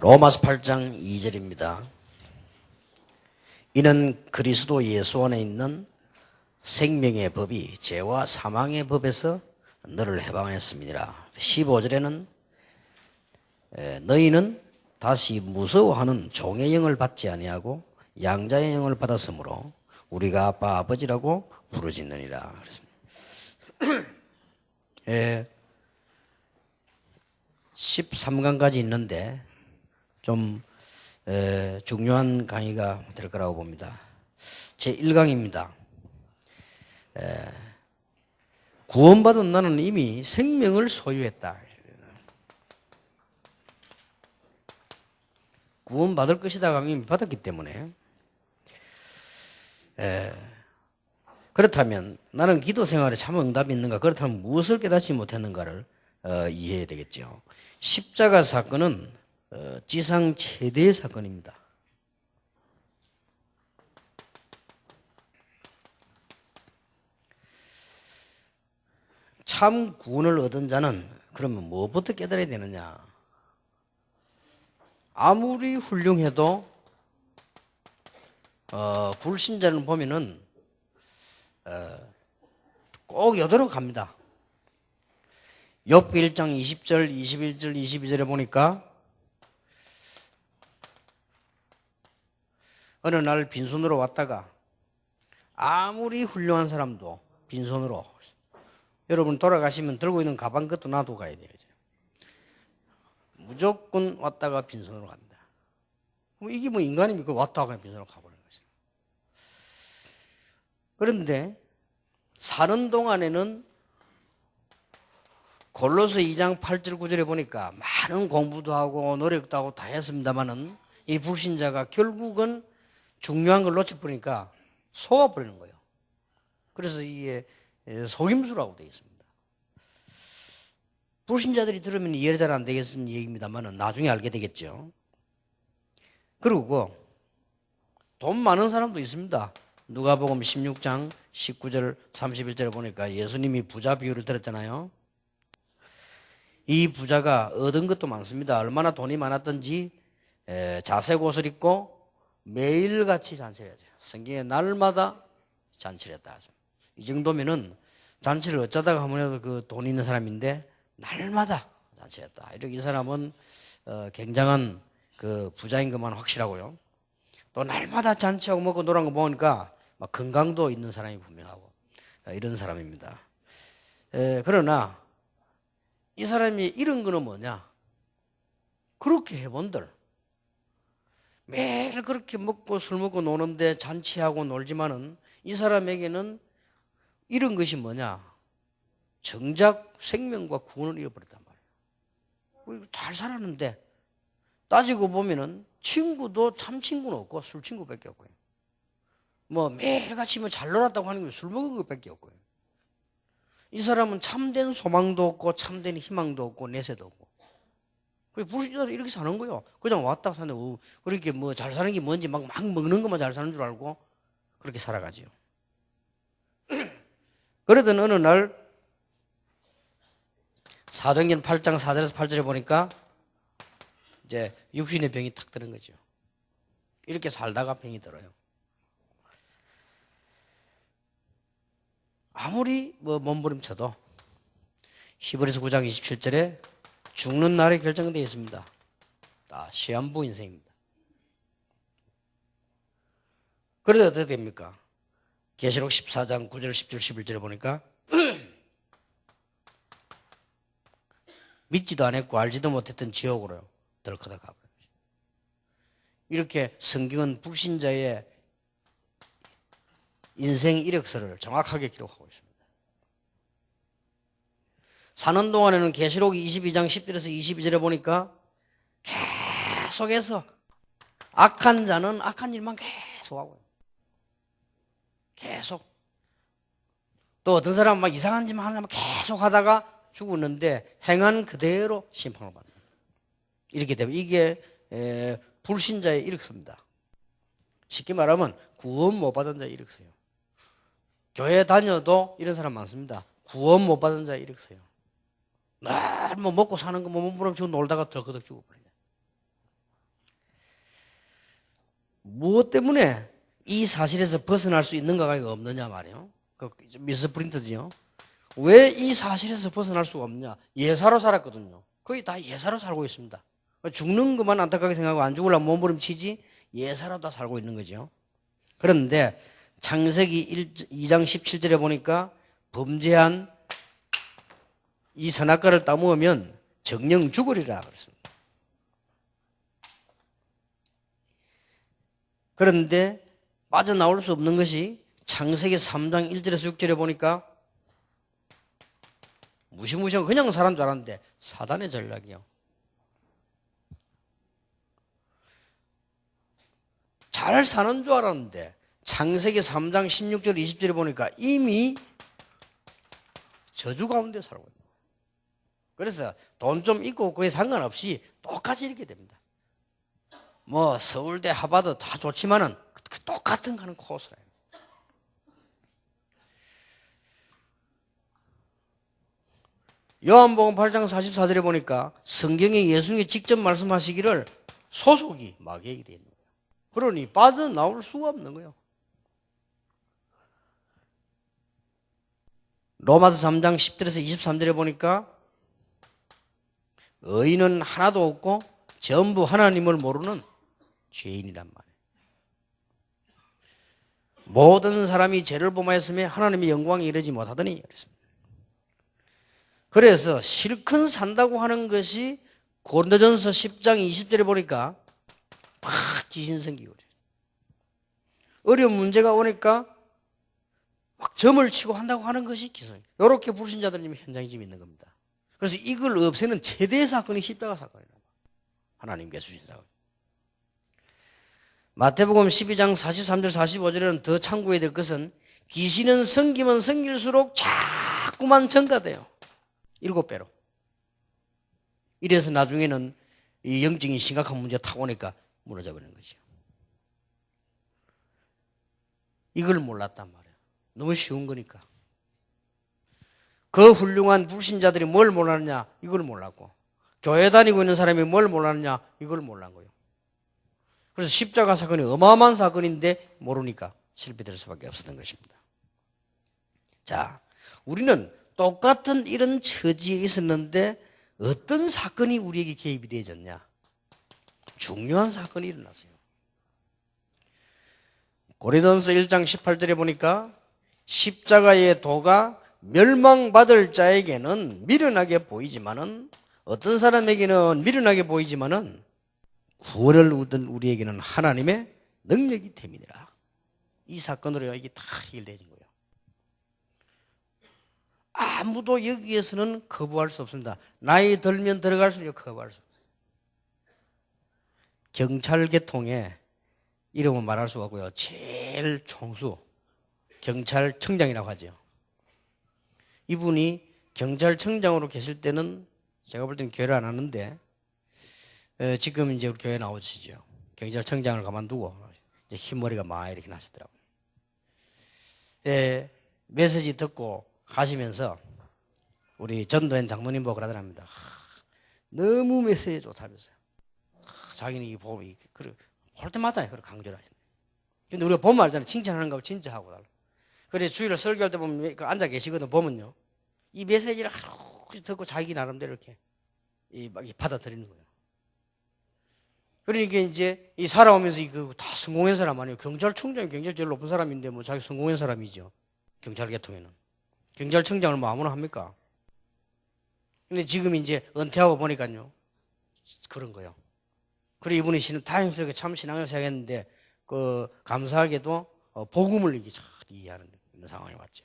로마서 8장 2절입니다. 이는 그리스도 예수 안에 있는 생명의 법이 죄와 사망의 법에서 너를 해방했습니다. 15절에는 너희는 다시 무서워하는 종의 영을 받지 아니하고 양자의 영을 받았으므로 우리가 아빠 아버지라고 부르짖느니라 그랬습니다. 13강까지 있는데 좀 중요한 강의가 될 거라고 봅니다. 제1강입니다. 구원받은 나는 이미 생명을 소유했다. 구원받을 것이다 이미 받았기 때문에 그렇다면 나는 기도 생활에 참 응답이 있는가? 그렇다면 무엇을 깨닫지 못했는가를 이해해야 되겠죠. 십자가 사건은 지상 최대의 사건입니다. 참 구원을 얻은 자는 그러면 무엇부터 깨달아야 되느냐? 아무리 훌륭해도 불신자는 보면은 꼭 여도로 갑니다. 욥기 1장 20절, 21절, 22절에 보니까 어느 날 빈손으로 왔다가 아무리 훌륭한 사람도 빈손으로 여러분 돌아가시면 들고 있는 가방 것도 놔두고 가야 돼요. 무조건 왔다가 빈손으로 갑니다. 이게 뭐 인간입니까? 왔다가 그냥 빈손으로 가버리는 것이다. 그런데 사는 동안에는 골로새 2장 8절 9절에 보니까 많은 공부도 하고 노력도 하고 다 했습니다마는 이 불신자가 결국은 중요한 걸 놓쳐버리니까 속아버리는 거예요. 그래서 이게 속임수라고 되어 있습니다. 불신자들이 들으면 이해 잘 안 되겠는 얘기입니다만 나중에 알게 되겠죠. 그리고 돈 많은 사람도 있습니다. 누가복음 16장 19절 31절에 보니까 예수님이 부자 비유를 들었잖아요. 이 부자가 얻은 것도 많습니다. 얼마나 돈이 많았던지 자색 옷을 입고 매일같이 잔치를 하죠. 성경에 날마다 잔치를 했다. 이 정도면은 잔치를 어쩌다가 하면 그 돈 있는 사람인데 날마다 잔치했다. 이렇게 이 사람은 굉장한 그 부자인 것만 확실하고요. 또 날마다 잔치하고 먹고 노란 거 보니까 막 건강도 있는 사람이 분명하고 이런 사람입니다. 그러나 이 사람이 이런 거는 뭐냐? 그렇게 해본들 매일 그렇게 먹고 술 먹고 노는데 잔치하고 놀지만은 이 사람에게는 이런 것이 뭐냐? 정작 생명과 구원을 잃어버렸단 말이에요. 잘 살았는데 따지고 보면은 친구도 참 친구는 없고 술 친구밖에 없고요. 뭐 매일같이 뭐 잘 놀았다고 하는 게 술 먹은 것밖에 없고요. 이 사람은 참된 소망도 없고 참된 희망도 없고 내세도 없고. 불신자들이 이렇게 사는 거예요. 그냥 왔다 사는데 그렇게 뭐 잘 사는 게 뭔지 막 먹는 것만 잘 사는 줄 알고 그렇게 살아가지요. 그러던 어느 날 사도행전 8장 4절에서 8절에 보니까 이제 육신의 병이 탁 드는 거죠. 이렇게 살다가 병이 들어요. 아무리 뭐 몸부림쳐도 히브리서 9장 27절에 죽는 날이 결정되어 있습니다. 다 시한부 인생입니다. 그래도 어떻게 됩니까? 계시록 14장 9절 10절 11절에 보니까 믿지도 않았고 알지도 못했던 지옥으로 덜커다 가버려요. 이렇게 성경은 불신자의 인생 이력서를 정확하게 기록하고 있습니다. 사는 동안에는 계시록 22장 10절에서 22절에 보니까 계속해서 악한 자는 악한 일만 계속하고요. 계속. 또 어떤 사람은 막 이상한 짓만 하려면 계속 하다가 죽었는데 행한 그대로 심판을 받는. 이렇게 되면 이게 불신자의 이력서입니다. 쉽게 말하면 구원 못 받은 자의 이력서예요. 교회 다녀도 이런 사람 많습니다. 구원 못 받은 자의 이력서예요. 날 뭐 먹고 사는 거 뭐 몸부림치고 놀다가 덜커덕 죽어버리네. 무엇 때문에 이 사실에서 벗어날 수 있는가가 없느냐 말이에요. 그 미스 프린트지요. 왜 이 사실에서 벗어날 수가 없냐? 예사로 살았거든요. 거의 다 예사로 살고 있습니다. 죽는 것만 안타깝게 생각하고 안 죽으려면 몸부림치지 예사로 다 살고 있는 거죠. 그런데 창세기 2장 17절에 보니까 범죄한 이 선악과를 따먹으면 정령 죽으리라 그랬습니다. 그런데 빠져나올 수 없는 것이 창세기 3장 1절에서 6절에 보니까 무시무시한 그냥 사람 줄 알았는데 사단의 전략이요. 잘 사는 줄 알았는데 창세기 3장 16절 20절에 보니까 이미 저주 가운데 살고 있는 거예요. 그래서 돈 좀 있고 그에 상관없이 똑같이 이렇게 됩니다. 뭐 서울대 하버드 다 좋지만은 그 똑같은 가는 코스라요. 요한복음 8장 44절에 보니까 성경에 예수님이 직접 말씀하시기를 소속이 마귀에게 되어 있는 거예요. 그러니 빠져나올 수가 없는 거예요. 로마서 3장 10절에서 23절에 보니까 의인은 하나도 없고 전부 하나님을 모르는 죄인이란 말이에요. 모든 사람이 죄를 범하였으며 하나님의 영광에 이르지 못하더니 그랬습니다. 그래서 실컷 산다고 하는 것이 고린도전서 10장 20절에 보니까 막 귀신 생기고 그래요. 어려운 문제가 오니까 막 점을 치고 한다고 하는 것이 기성. 이렇게 불신자들이 현장에 지금 있는 겁니다. 그래서 이걸 없애는 최대 사건이 십자가 사건이라고. 하나님께서 주신 사건. 마태복음 12장 43절 45절에는 더 참고해야 될 것은 귀신은 성기면 성길수록 자꾸만 증가돼요. 7배로. 이래서 나중에는 이 영적인 심각한 문제가 타고 오니까 무너져 버리는 거죠. 이걸 몰랐단 말이에요. 너무 쉬운 거니까. 그 훌륭한 불신자들이 뭘 몰랐느냐? 이걸 몰랐고. 교회 다니고 있는 사람이 뭘 몰랐느냐? 이걸 몰란 거예요. 그래서 십자가 사건이 어마어마한 사건인데 모르니까 실패될 수밖에 없었던 것입니다. 자, 우리는 똑같은 이런 처지에 있었는데 어떤 사건이 우리에게 개입이 되어졌냐? 중요한 사건이 일어났어요. 고린도전서 1장 18절에 보니까 십자가의 도가 멸망받을 자에게는 미련하게 보이지만은 어떤 사람에게는 미련하게 보이지만은 구원을 얻은 우리에게는 하나님의 능력이 됨이니라. 이 사건으로 이게 다 해결되어진 거예요. 아무도 여기에서는 거부할 수 없습니다. 나이 들면 들어갈수록 거부할 수 없어요. 경찰 계통에 이름은 말할 수가 없고요. 제일 총수 경찰청장이라고 하죠. 이분이 경찰청장으로 계실 때는 제가 볼 때는 교회를 안 하는데 지금 이제 우리 교회 나오시죠. 경찰청장을 가만두고 이제 흰머리가 막 이렇게 나셨더라고요. 메시지 듣고 가시면서 우리 전도현 장로님 보고 그러더랍니다. 너무 메시지 좋다면서요. 자기는 이 보고 볼 때마다 그걸 강조를 하시네. 근데 우리가 보면 알잖아요. 칭찬하는 거 진짜 하고 달라. 그래 주일을 설교할 때 보면 앉아 계시거든 보면요. 이 메시지를 하루 듣고 자기 나름대로 이렇게 막 받아들이는 거예요. 그러니까 이제 이 살아오면서 이거 다 성공한 사람 아니에요. 경찰청장이 굉장히 제일 높은 사람인데 뭐 자기 성공한 사람이죠. 경찰 계통에는. 경찰청장을 뭐 아무나 합니까? 근데 지금 이제 은퇴하고 보니까요. 그런 거예요. 그리고 이분이 다행스럽게 참 신앙을 생각했는데 감사하게도 복음을 이게 잘 이해하는 이런 상황이 왔죠.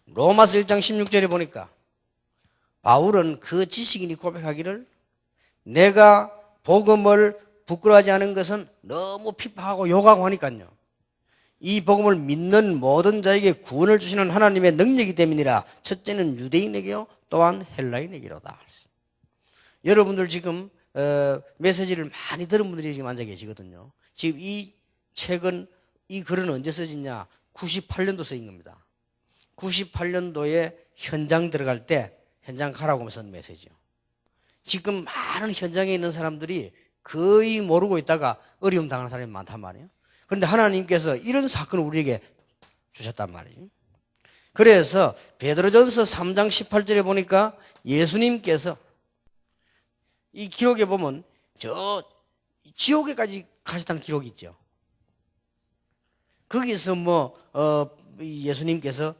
로마서 1장 16절에 보니까 바울은 그 지식인이 고백하기를 내가 복음을 부끄러워하지 않은 것은 너무 핍박하고 욕하고 하니까요. 이 복음을 믿는 모든 자에게 구원을 주시는 하나님의 능력이 됨이니라. 첫째는 유대인에게요 또한 헬라인에게로다. 여러분들 지금 메시지를 많이 들은 분들이 지금 앉아 계시거든요. 지금 이 책은 이 글은 언제 써졌냐? 98년도 써인 겁니다. 98년도에 현장 들어갈 때 현장 가라고 하면서 쓴 메시지요. 지금 많은 현장에 있는 사람들이 거의 모르고 있다가 어려움 당하는 사람이 많단 말이에요. 그런데 하나님께서 이런 사건을 우리에게 주셨단 말이에요. 그래서 베드로전서 3장 18절에 보니까 예수님께서 이 기록에 보면 저 지옥에까지 가셨다는 기록이 있죠. 거기서 예수님께서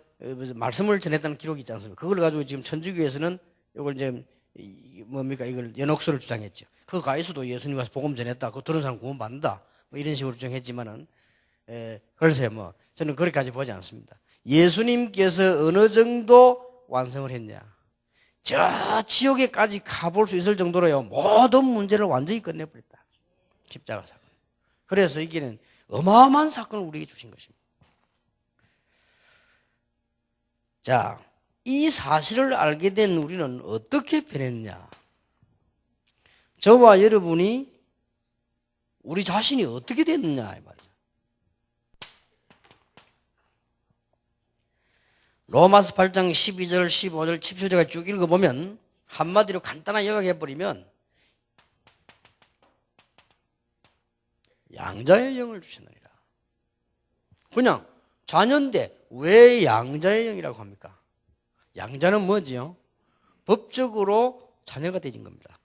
말씀을 전했다는 기록이 있지 않습니까? 그걸 가지고 지금 천주교에서는 이걸 이제 이걸 연옥서를 주장했죠. 그 가에서도 예수님 와서 복음 전했다. 그거 들은 사람 구원받는다. 이런 식으로 주장했지만은, 글쎄요, 저는 그렇게까지 보지 않습니다. 예수님께서 어느 정도 완성을 했냐. 저 지옥에까지 가볼 수 있을 정도로요, 모든 문제를 완전히 끝내버렸다. 십자가 사건. 그래서 이게는 어마어마한 사건을 우리에게 주신 것입니다. 자, 이 사실을 알게 된 우리는 어떻게 변했냐? 저와 여러분이 우리 자신이 어떻게 됐느냐 이 말이죠. 로마서 8장 12절, 15절, 17절까지 쭉 읽어보면 한마디로 간단하게 요약해버리면 양자의 영을 주시느니라. 그냥 자녀인데 왜 양자의 영이라고 합니까? 양자는 뭐지요? 법적으로 자녀가 되진 겁니다.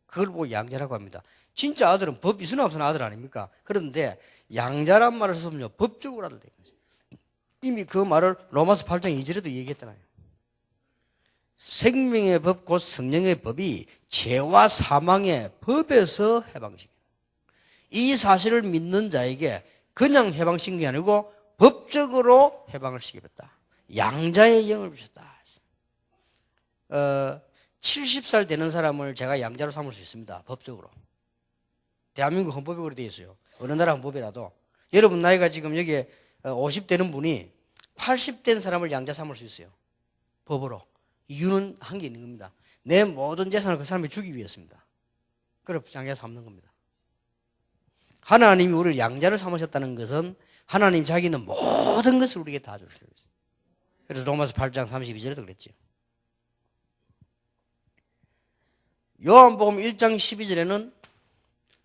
그걸 보고 양자라고 합니다. 진짜 아들은 법 있으나 없으나 아들 아닙니까? 그런데 양자란 말을 쓰면요, 법적으로 아들 되는 거죠. 이미 그 말을 로마서 8장 2절에도 얘기했잖아요. 생명의 법 곧 성령의 법이 죄와 사망의 법에서 해방시켜요. 이 사실을 믿는 자에게 그냥 해방시킨 게 아니고 법적으로 해방을 시켰다. 양자의 영을 주셨다. 70살 되는 사람을 제가 양자로 삼을 수 있습니다. 법적으로. 대한민국 헌법에 그렇게 되어 있어요. 어느 나라 헌법이라도. 여러분 나이가 지금 여기에 50 되는 분이 80 된 사람을 양자 삼을 수 있어요. 법으로. 이유는 한 게 있는 겁니다. 내 모든 재산을 그 사람이 주기 위해서입니다. 그래서 양자 삼는 겁니다. 하나님이 우리를 양자를 삼으셨다는 것은 하나님 자기는 모든 것을 우리에게 다 주시려고 했어요. 그래서 로마서 8장 32절에도 그랬죠. 요한복음 1장 12절에는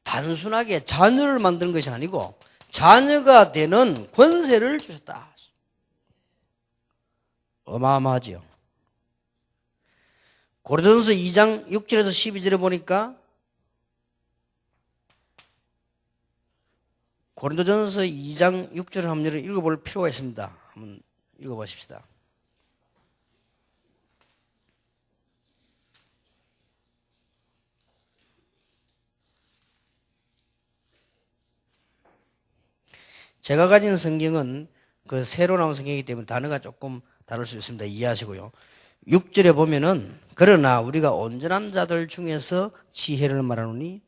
단순하게 자녀를 만드는 것이 아니고 자녀가 되는 권세를 주셨다. 어마어마하지요. 고린도전서 2장 6절에서 12절에 보니까 고린도전서 2장 6절을 한번 읽어볼 필요가 있습니다. 한번 읽어보십시다. 제가 가진 성경은 그 새로 나온 성경이기 때문에 단어가 조금 다를 수 있습니다. 이해하시고요. 6절에 보면은 그러나 우리가 온전한 자들 중에서 지혜를 말하노니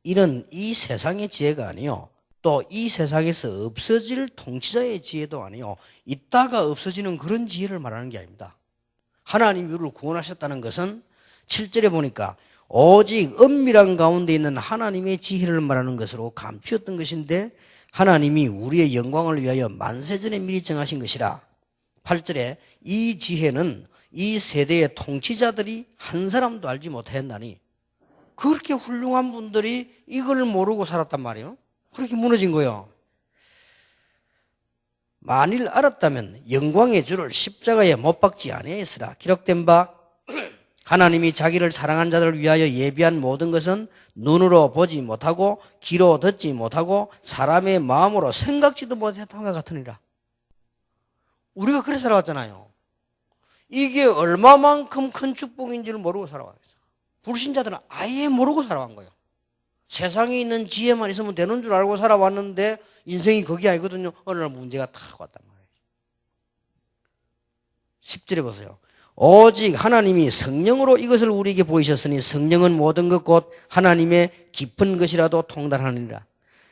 이는 이 세상의 지혜가 아니요 또 이 세상에서 없어질 통치자의 지혜도 아니요 있다가 없어지는 그런 지혜를 말하는 게 아닙니다. 하나님이 우리를 구원하셨다는 것은 7절에 보니까 오직 은밀한 가운데 있는 하나님의 지혜를 말하는 것으로 감추었던 것인데 하나님이 우리의 영광을 위하여 만세전에 미리 정하신 것이라. 8절에 이 지혜는 이 세대의 통치자들이 한 사람도 알지 못했나니 그렇게 훌륭한 분들이 이걸 모르고 살았단 말이에요. 그렇게 무너진 거예요. 만일 알았다면 영광의 주를 십자가에 못 박지 아니하였으라. 기록된 바 하나님이 자기를 사랑한 자들을 위하여 예비한 모든 것은 눈으로 보지 못하고 귀로 듣지 못하고 사람의 마음으로 생각지도 못했던 것 같으니라. 우리가 그렇게 살아왔잖아요. 이게 얼마만큼 큰 축복인지를 모르고 살아왔어요. 불신자들은 아예 모르고 살아온 거예요. 세상에 있는 지혜만 있으면 되는 줄 알고 살아왔는데 인생이 그게 아니거든요. 어느 날 문제가 탁 왔단 말이에요. 10절에 보세요. 오직 하나님이 성령으로 이것을 우리에게 보이셨으니 성령은 모든 것 곧 하나님의 깊은 것이라도 통달하느니라.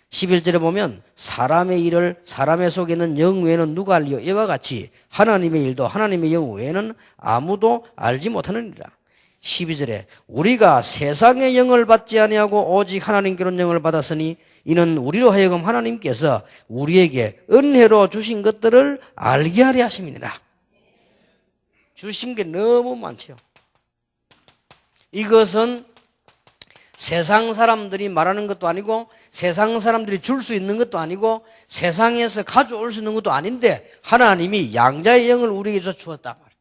11절에 보면 사람의 일을 사람의 속에는 영 외에는 누가 알리요 이와 같이 하나님의 일도 하나님의 영 외에는 아무도 알지 못하느니라. 12절에 우리가 세상의 영을 받지 아니하고 오직 하나님께로 영을 받았으니 이는 우리로 하여금 하나님께서 우리에게 은혜로 주신 것들을 알게 하려 하심이니라. 주신 게 너무 많죠. 이것은 세상 사람들이 말하는 것도 아니고 세상 사람들이 줄 수 있는 것도 아니고 세상에서 가져올 수 있는 것도 아닌데 하나님이 양자의 영을 우리에게 주었단 말이에요.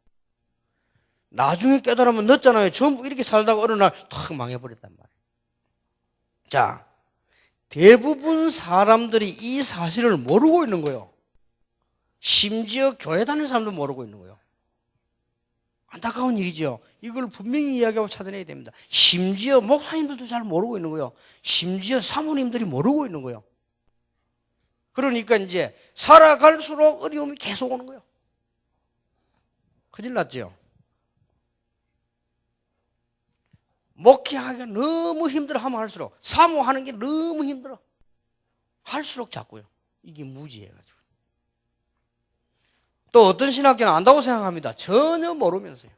나중에 깨달으면 늦잖아요. 전부 이렇게 살다가 어느 날 탁 망해버렸단 말이에요. 자, 대부분 사람들이 이 사실을 모르고 있는 거예요. 심지어 교회 다니는 사람도 모르고 있는 거예요. 안타까운 일이죠. 이걸 분명히 이야기하고 찾아내야 됩니다. 심지어 목사님들도 잘 모르고 있는 거예요. 심지어 사모님들이 모르고 있는 거예요. 그러니까 이제 살아갈수록 어려움이 계속 오는 거예요. 큰일 났죠. 목회하기가 너무 힘들어 하면 할수록, 사모하는 게 너무 힘들어 할수록 자꾸요. 이게 무지해가지고. 또 어떤 신학교는 안다고 생각합니다. 전혀 모르면서요.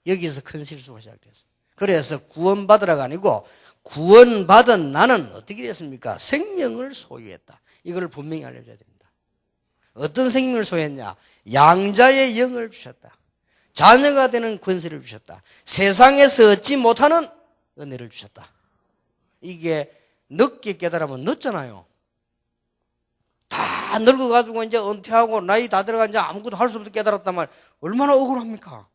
여기서 큰 실수가 시작됐어요. 그래서 구원받으라가 아니고 구원받은 나는 어떻게 됐습니까? 생명을 소유했다. 이걸 분명히 알려줘야 됩니다. 어떤 생명을 소유했냐? 양자의 영을 주셨다. 자녀가 되는 권세를 주셨다. 세상에서 얻지 못하는 은혜를 주셨다. 이게 늦게 깨달으면 늦잖아요. 다 늙어가지고 이제 은퇴하고 나이 다 들어가 이제 아무것도 할 수 없게 깨달았단 말 얼마나 억울합니까?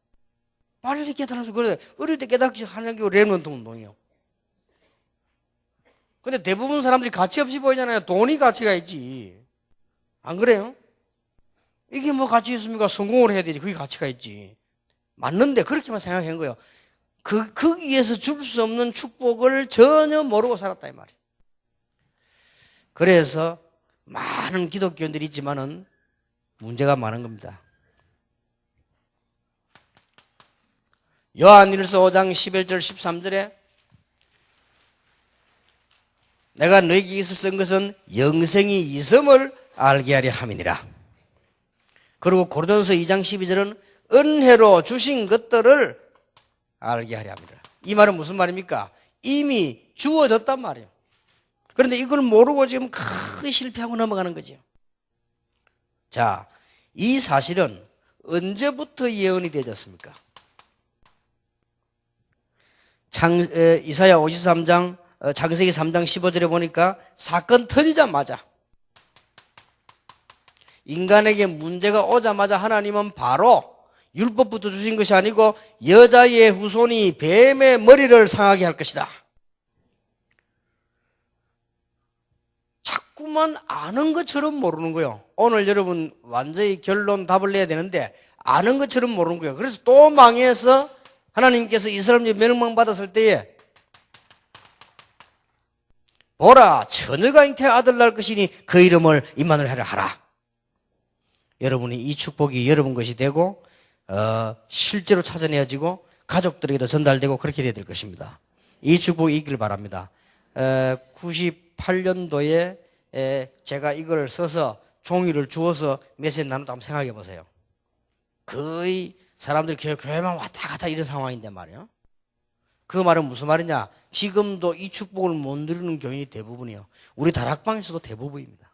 빨리 깨달아서 그래. 어릴 때 깨닫기 하는 게 렘넌트 운동이에요. 근데 대부분 사람들이 가치 없이 보이잖아요. 돈이 가치가 있지. 안 그래요? 이게 뭐 가치 있습니까? 성공을 해야 되지. 그게 가치가 있지. 맞는데 그렇게만 생각한 거예요. 거기에서 줄 수 없는 축복을 전혀 모르고 살았다 이 말이에요. 그래서 많은 기독교인들이 있지만은 문제가 많은 겁니다. 요한일서 5장 11절 13절에 내가 너에게 이서 쓴 것은 영생이 있음을 알게 하려 함이니라. 그리고 고린도서 2장 12절은 은혜로 주신 것들을 알게 하려 합니다. 이 말은 무슨 말입니까? 이미 주어졌단 말이에요. 그런데 이걸 모르고 지금 크게 실패하고 넘어가는 거죠. 자, 이 사실은 언제부터 예언이 되어졌습니까? 이사야 53장, 창세기 3장 15절에 보니까 사건 터지자마자 인간에게 문제가 오자마자 하나님은 바로 율법부터 주신 것이 아니고 여자의 후손이 뱀의 머리를 상하게 할 것이다. 자꾸만 아는 것처럼 모르는 거예요. 오늘 여러분 완전히 결론 답을 내야 되는데 아는 것처럼 모르는 거예요. 그래서 또 망해서 하나님께서 이스라엘이 멸망받았을 때에 보라 처녀가 잉태 아들 낳을 것이니 그 이름을 임마누엘이라 하라. 여러분이 이 축복이 여러분 것이 되고 실제로 찾아내어지고 가족들에게도 전달되고 그렇게 되어야 될 것입니다. 이 축복이 있기를 바랍니다. 98년도에 제가 이걸 써서 종이를 주워서 메시지 나눴다 한번 생각해 보세요. 거의 사람들이 교회만 왔다 갔다 이런 상황인데 말이에요. 그 말은 무슨 말이냐? 지금도 이 축복을 못 누리는 교인이 대부분이에요. 우리 다락방에서도 대부분입니다.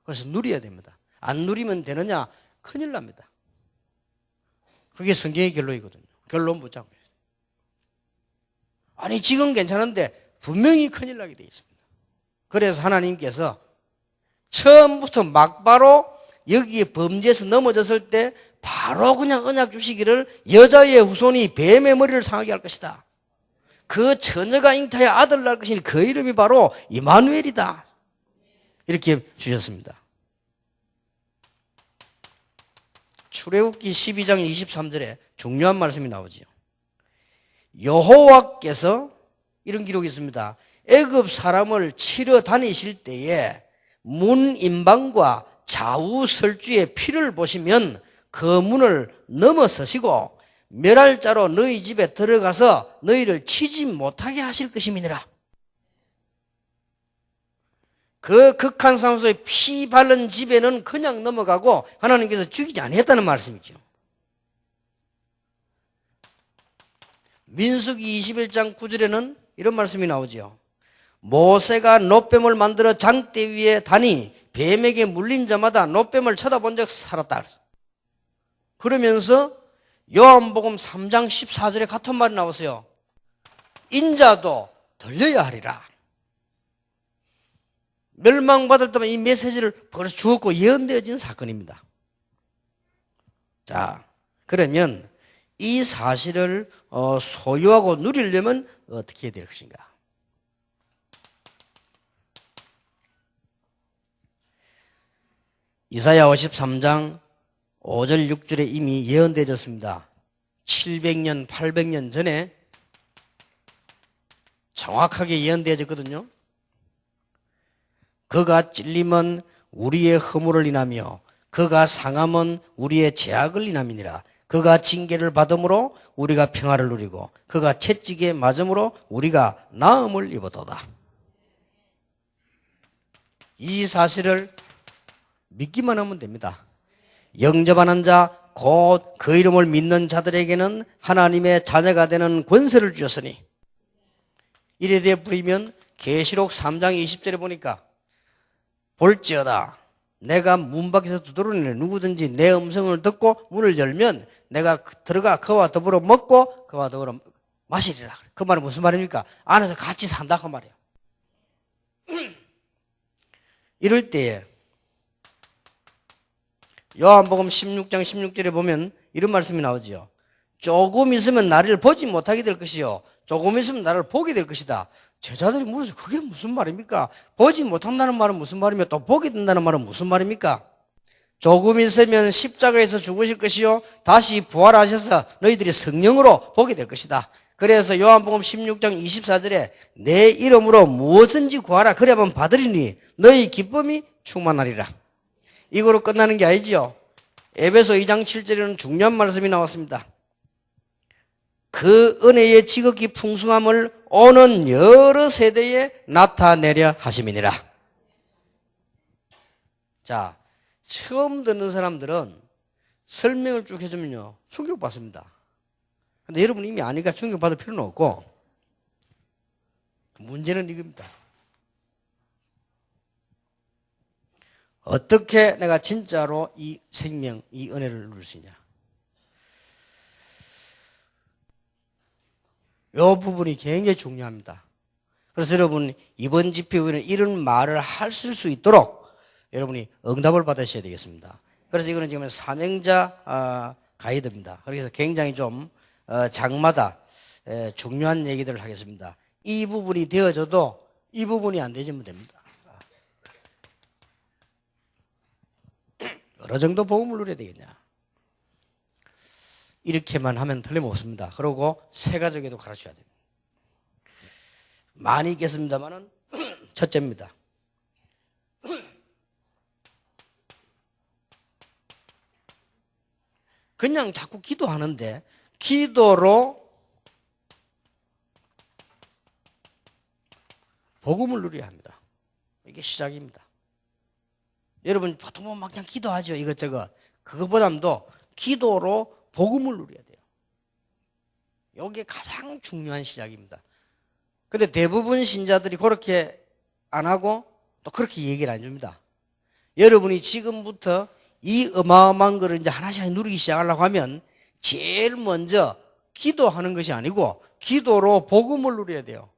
그래서 누려야 됩니다. 안 누리면 되느냐? 큰일 납니다. 그게 성경의 결론이거든요. 결론 붙잡고. 아니 지금 괜찮은데 분명히 큰일 나게 돼 있습니다. 그래서 하나님께서 처음부터 막바로 여기에 범죄에서 넘어졌을 때 바로 그냥 언약 주시기를 여자의 후손이 뱀의 머리를 상하게 할 것이다. 그 처녀가 잉태하여 아들 낳을 것이니 그 이름이 바로 임마누엘이다. 이렇게 주셨습니다. 출애굽기 12장 23절에 중요한 말씀이 나오지요. 여호와께서 이런 기록이 있습니다. 애굽 사람을 치러 다니실 때에 문 임방과 좌우 설주의 피를 보시면 그 문을 넘어서시고 멸할 자로 너희 집에 들어가서 너희를 치지 못하게 하실 것임이니라. 그 극한 상황 속에 피 바른 집에는 그냥 넘어가고 하나님께서 죽이지 아니했다는 말씀이죠. 민수기 21장 9절에는 이런 말씀이 나오죠. 모세가 놋뱀을 만들어 장대 위에 다니 뱀에게 물린 자마다 놋뱀을 쳐다본 적 살았다. 그러면서 요한복음 3장 14절에 같은 말이 나오세요. 인자도 들려야 하리라. 멸망받을 때만 이 메시지를 벌써 주었고 예언되어진 사건입니다. 자, 그러면 이 사실을 소유하고 누리려면 어떻게 해야 될 것인가? 이사야 53장 5절 6절에 이미 예언되어졌습니다. 700년 800년 전에 정확하게 예언되어졌거든요. 그가 찔림은 우리의 허물을 인하며 그가 상함은 우리의 죄악을 인함이니라. 그가 징계를 받음으로 우리가 평화를 누리고 그가 채찍에 맞음으로 우리가 나음을 입었도다. 이 사실을 믿기만 하면 됩니다. 영접하는 자, 곧 그 이름을 믿는 자들에게는 하나님의 자녀가 되는 권세를 주셨으니, 이래 되어 부리면 계시록 3장 20절에 보니까 볼지어다 내가 문 밖에서 두드러내니 누구든지 내 음성을 듣고 문을 열면 내가 들어가 그와 더불어 먹고 그와 더불어 마시리라. 그 말은 무슨 말입니까? 안에서 같이 산다 그 말이에요. 이럴 때에 요한복음 16장 16절에 보면 이런 말씀이 나오지요. 조금 있으면 나를 보지 못하게 될 것이요 조금 있으면 나를 보게 될 것이다. 제자들이 물어서 그게 무슨 말입니까? 보지 못한다는 말은 무슨 말이며 또 보게 된다는 말은 무슨 말입니까? 조금 있으면 십자가에서 죽으실 것이요 다시 부활하셔서 너희들이 성령으로 보게 될 것이다. 그래서 요한복음 16장 24절에 내 이름으로 무엇든지 구하라 그래야만 받으리니 너희 기쁨이 충만하리라. 이거로 끝나는 게 아니지요. 에베소 2장 7절에는 중요한 말씀이 나왔습니다. 그 은혜의 지극히 풍성함을 오는 여러 세대에 나타내려 하심이니라. 자, 처음 듣는 사람들은 설명을 쭉 해주면요 충격받습니다. 근데 여러분 이미 아니까 충격받을 필요는 없고, 문제는 이겁니다. 어떻게 내가 진짜로 이 생명, 이 은혜를 누릴 수 있냐. 이 부분이 굉장히 중요합니다. 그래서 여러분 이번 집회에는 이런 말을 하실 수 있도록 여러분이 응답을 받으셔야 되겠습니다. 그래서 이거는 지금 사명자 가이드입니다. 그래서 굉장히 좀 장마다 중요한 얘기들을 하겠습니다. 이 부분이 되어져도 이 부분이 안 되지면 됩니다. 어느 정도 복음을 누려야 되겠냐. 이렇게만 하면 틀림없습니다. 그리고 세 가족에도 가르쳐야 됩니다. 많이 있겠습니다만은 첫째입니다. 그냥 자꾸 기도하는데 기도로 복음을 누려야 합니다. 이게 시작입니다. 여러분 보통 막 그냥 기도하죠 이것저것. 그것보다도 기도로 복음을 누려야 돼요. 이게 가장 중요한 시작입니다. 근데 대부분 신자들이 그렇게 안 하고 또 그렇게 얘기를 안 줍니다. 여러분이 지금부터 이 어마어마한 거를 이제 하나씩 누리기 시작하려고 하면 제일 먼저 기도하는 것이 아니고 기도로 복음을 누려야 돼요.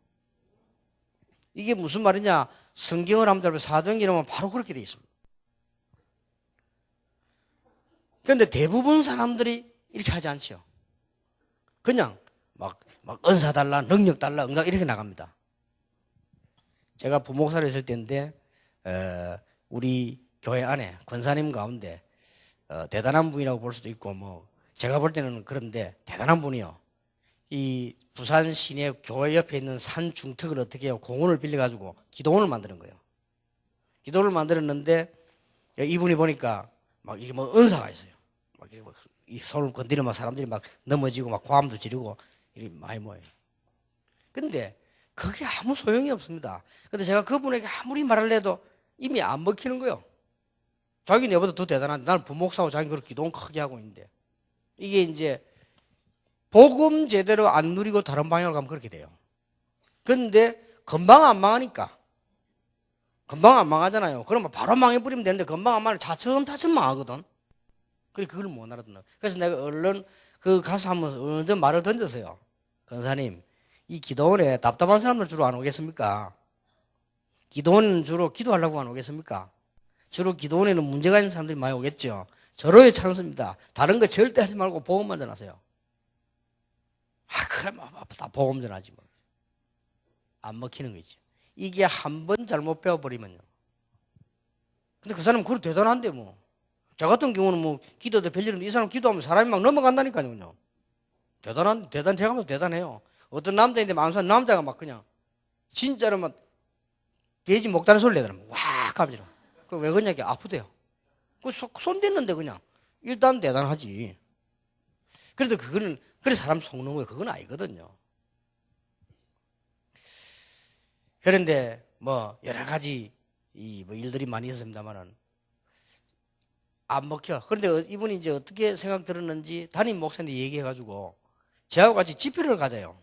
이게 무슨 말이냐? 성경을 한번 사도행전에 보면 바로 그렇게 돼 있습니다. 그런데 대부분 사람들이 이렇게 하지 않죠. 그냥 막 은사 달라, 능력 달라, 응답 이렇게 나갑니다. 제가 부목사를 했을 때인데 우리 교회 안에 권사님 가운데 대단한 분이라고 볼 수도 있고 뭐 제가 볼 때는 그런데 대단한 분이요. 이 부산 시내 교회 옆에 있는 산 중턱을 어떻게 해요? 공원을 빌려가지고 기도원을 만드는 거예요. 기도원을 만들었는데 이분이 보니까 막 이게 뭐 은사가 있어요. 막 이렇게 막 이 손을 건드리면 사람들이 막 넘어지고 막 고함도 지르고 이렇게 많이 모여요. 근데 그게 아무 소용이 없습니다. 근데 제가 그분에게 아무리 말을 해도 이미 안 먹히는 거예요. 자기 내보다 더 대단한데 나는 부목사고 자기는 그렇게 기도원 크게 하고 있는데 이게 이제 복음 제대로 안 누리고 다른 방향으로 가면 그렇게 돼요. 그런데 금방 안 망하니까. 금방 안 망하잖아요. 그러면 바로 망해버리면 되는데 금방 안 망하면 차츰차츰 망하거든. 그래 그걸 못 알아듣는. 그래서 내가 얼른 그 가서 한번 언제 말을 던졌어요. 권사님, 이 기도원에 답답한 사람들 주로 안 오겠습니까? 기도원은 주로 기도하려고 안 오겠습니까? 주로 기도원에는 문제가 있는 사람들이 많이 오겠죠. 절호의 찬스입니다. 다른 거 절대 하지 말고 복음만 전하세요. 그래, 다 복음 전하지 뭐. 안 먹히는 거지. 이게 한 번 잘못 배워버리면요. 근데 그 사람은 그래도 대단한데 뭐. 저 같은 경우는 뭐 기도도 별일은 이 사람 기도하면 사람이 막 넘어간다니까요. 제가 대단해요. 어떤 남자인데 많은 남자가 막 그냥 진짜로 막 돼지 목다리 소리 내더라고요. 와 감지로. 왜 그러냐, 아프대요. 손 댔는데 그냥 일단 대단하지. 그래도 그래 사람 속는 거예요. 그건 아니거든요. 그런데 뭐 여러 가지 뭐 일들이 많이 있었습니다만은 안 먹혀. 그런데 이분이 이제 어떻게 생각 들었는지 담임 목사님 얘기해가지고 저하고 같이 집회를 가자요.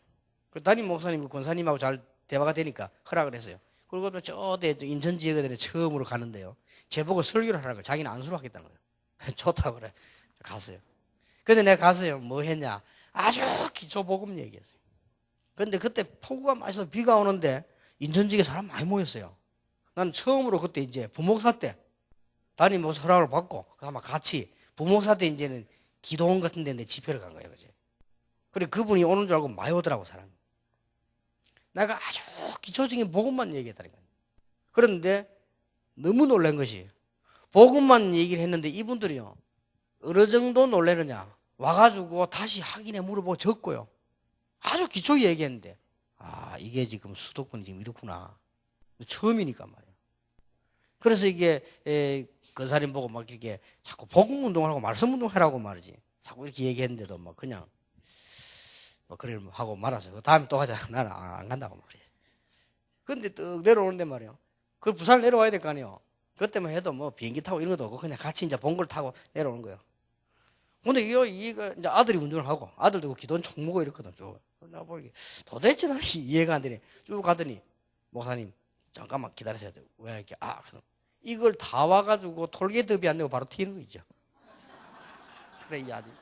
그 담임 목사님, 권사님하고 잘 대화가 되니까 허락을 했어요. 그리고 또 인천 지역에 처음으로 가는데요. 제보고 설교를 하라고. 자기는 안수를 하겠다는 거예요. 좋다고 그래. 갔어요. 근데 내가 갔어요. 뭐 했냐? 아주 기초 복음 얘기했어요. 근데 그때 폭우가 많이 있어서 비가 오는데 인천 지역에 사람 많이 모였어요. 난 처음으로 그때 이제 부목사 때 담임 목사 허락을 받고 아마 같이 부목사 때 이제는 기도원 같은 데인데 집회를 간 거예요. 그제. 그래 그분이 오는 줄 알고 많이 오더라고 사람이. 내가 아주 기초적인 복음만 얘기했다니까요. 그런데 너무 놀란 것이 복음만 얘기를 했는데 이분들이요. 어느 정도 놀래느냐. 와가지고 다시 확인해 물어보고 적고요. 아주 기초 얘기했는데 이게 지금 수도권이 지금 이렇구나. 처음이니까 말이에요. 그래서 이게 건사님 보고 막 이렇게 자꾸 복음 운동하고 말씀 운동하라고 말이지. 자꾸 이렇게 얘기했는데도 막 그냥 뭐 그래 하고 말았어요. 다음에 또 하자. 나는 안 간다고 말이에요. 근데 뚝 내려오는데 말이에요. 그 부산 내려와야 될 거 아니에요. 그때만 해도 뭐 비행기 타고 이런 것도 없고 그냥 같이 이제 본걸 타고 내려오는 거예요. 근데 이거 이제 아들이 운전을 하고 아들도 기도원 총무고 이랬거든. 나 보기 도대체 나는 이해가 안 되네. 쭉 가더니 목사님 잠깐만 기다리셔야 돼요. 왜 이렇게 이걸 다 와가지고 톨게이트비 안 내고 바로 튀는 거 있죠. 그래 이 아들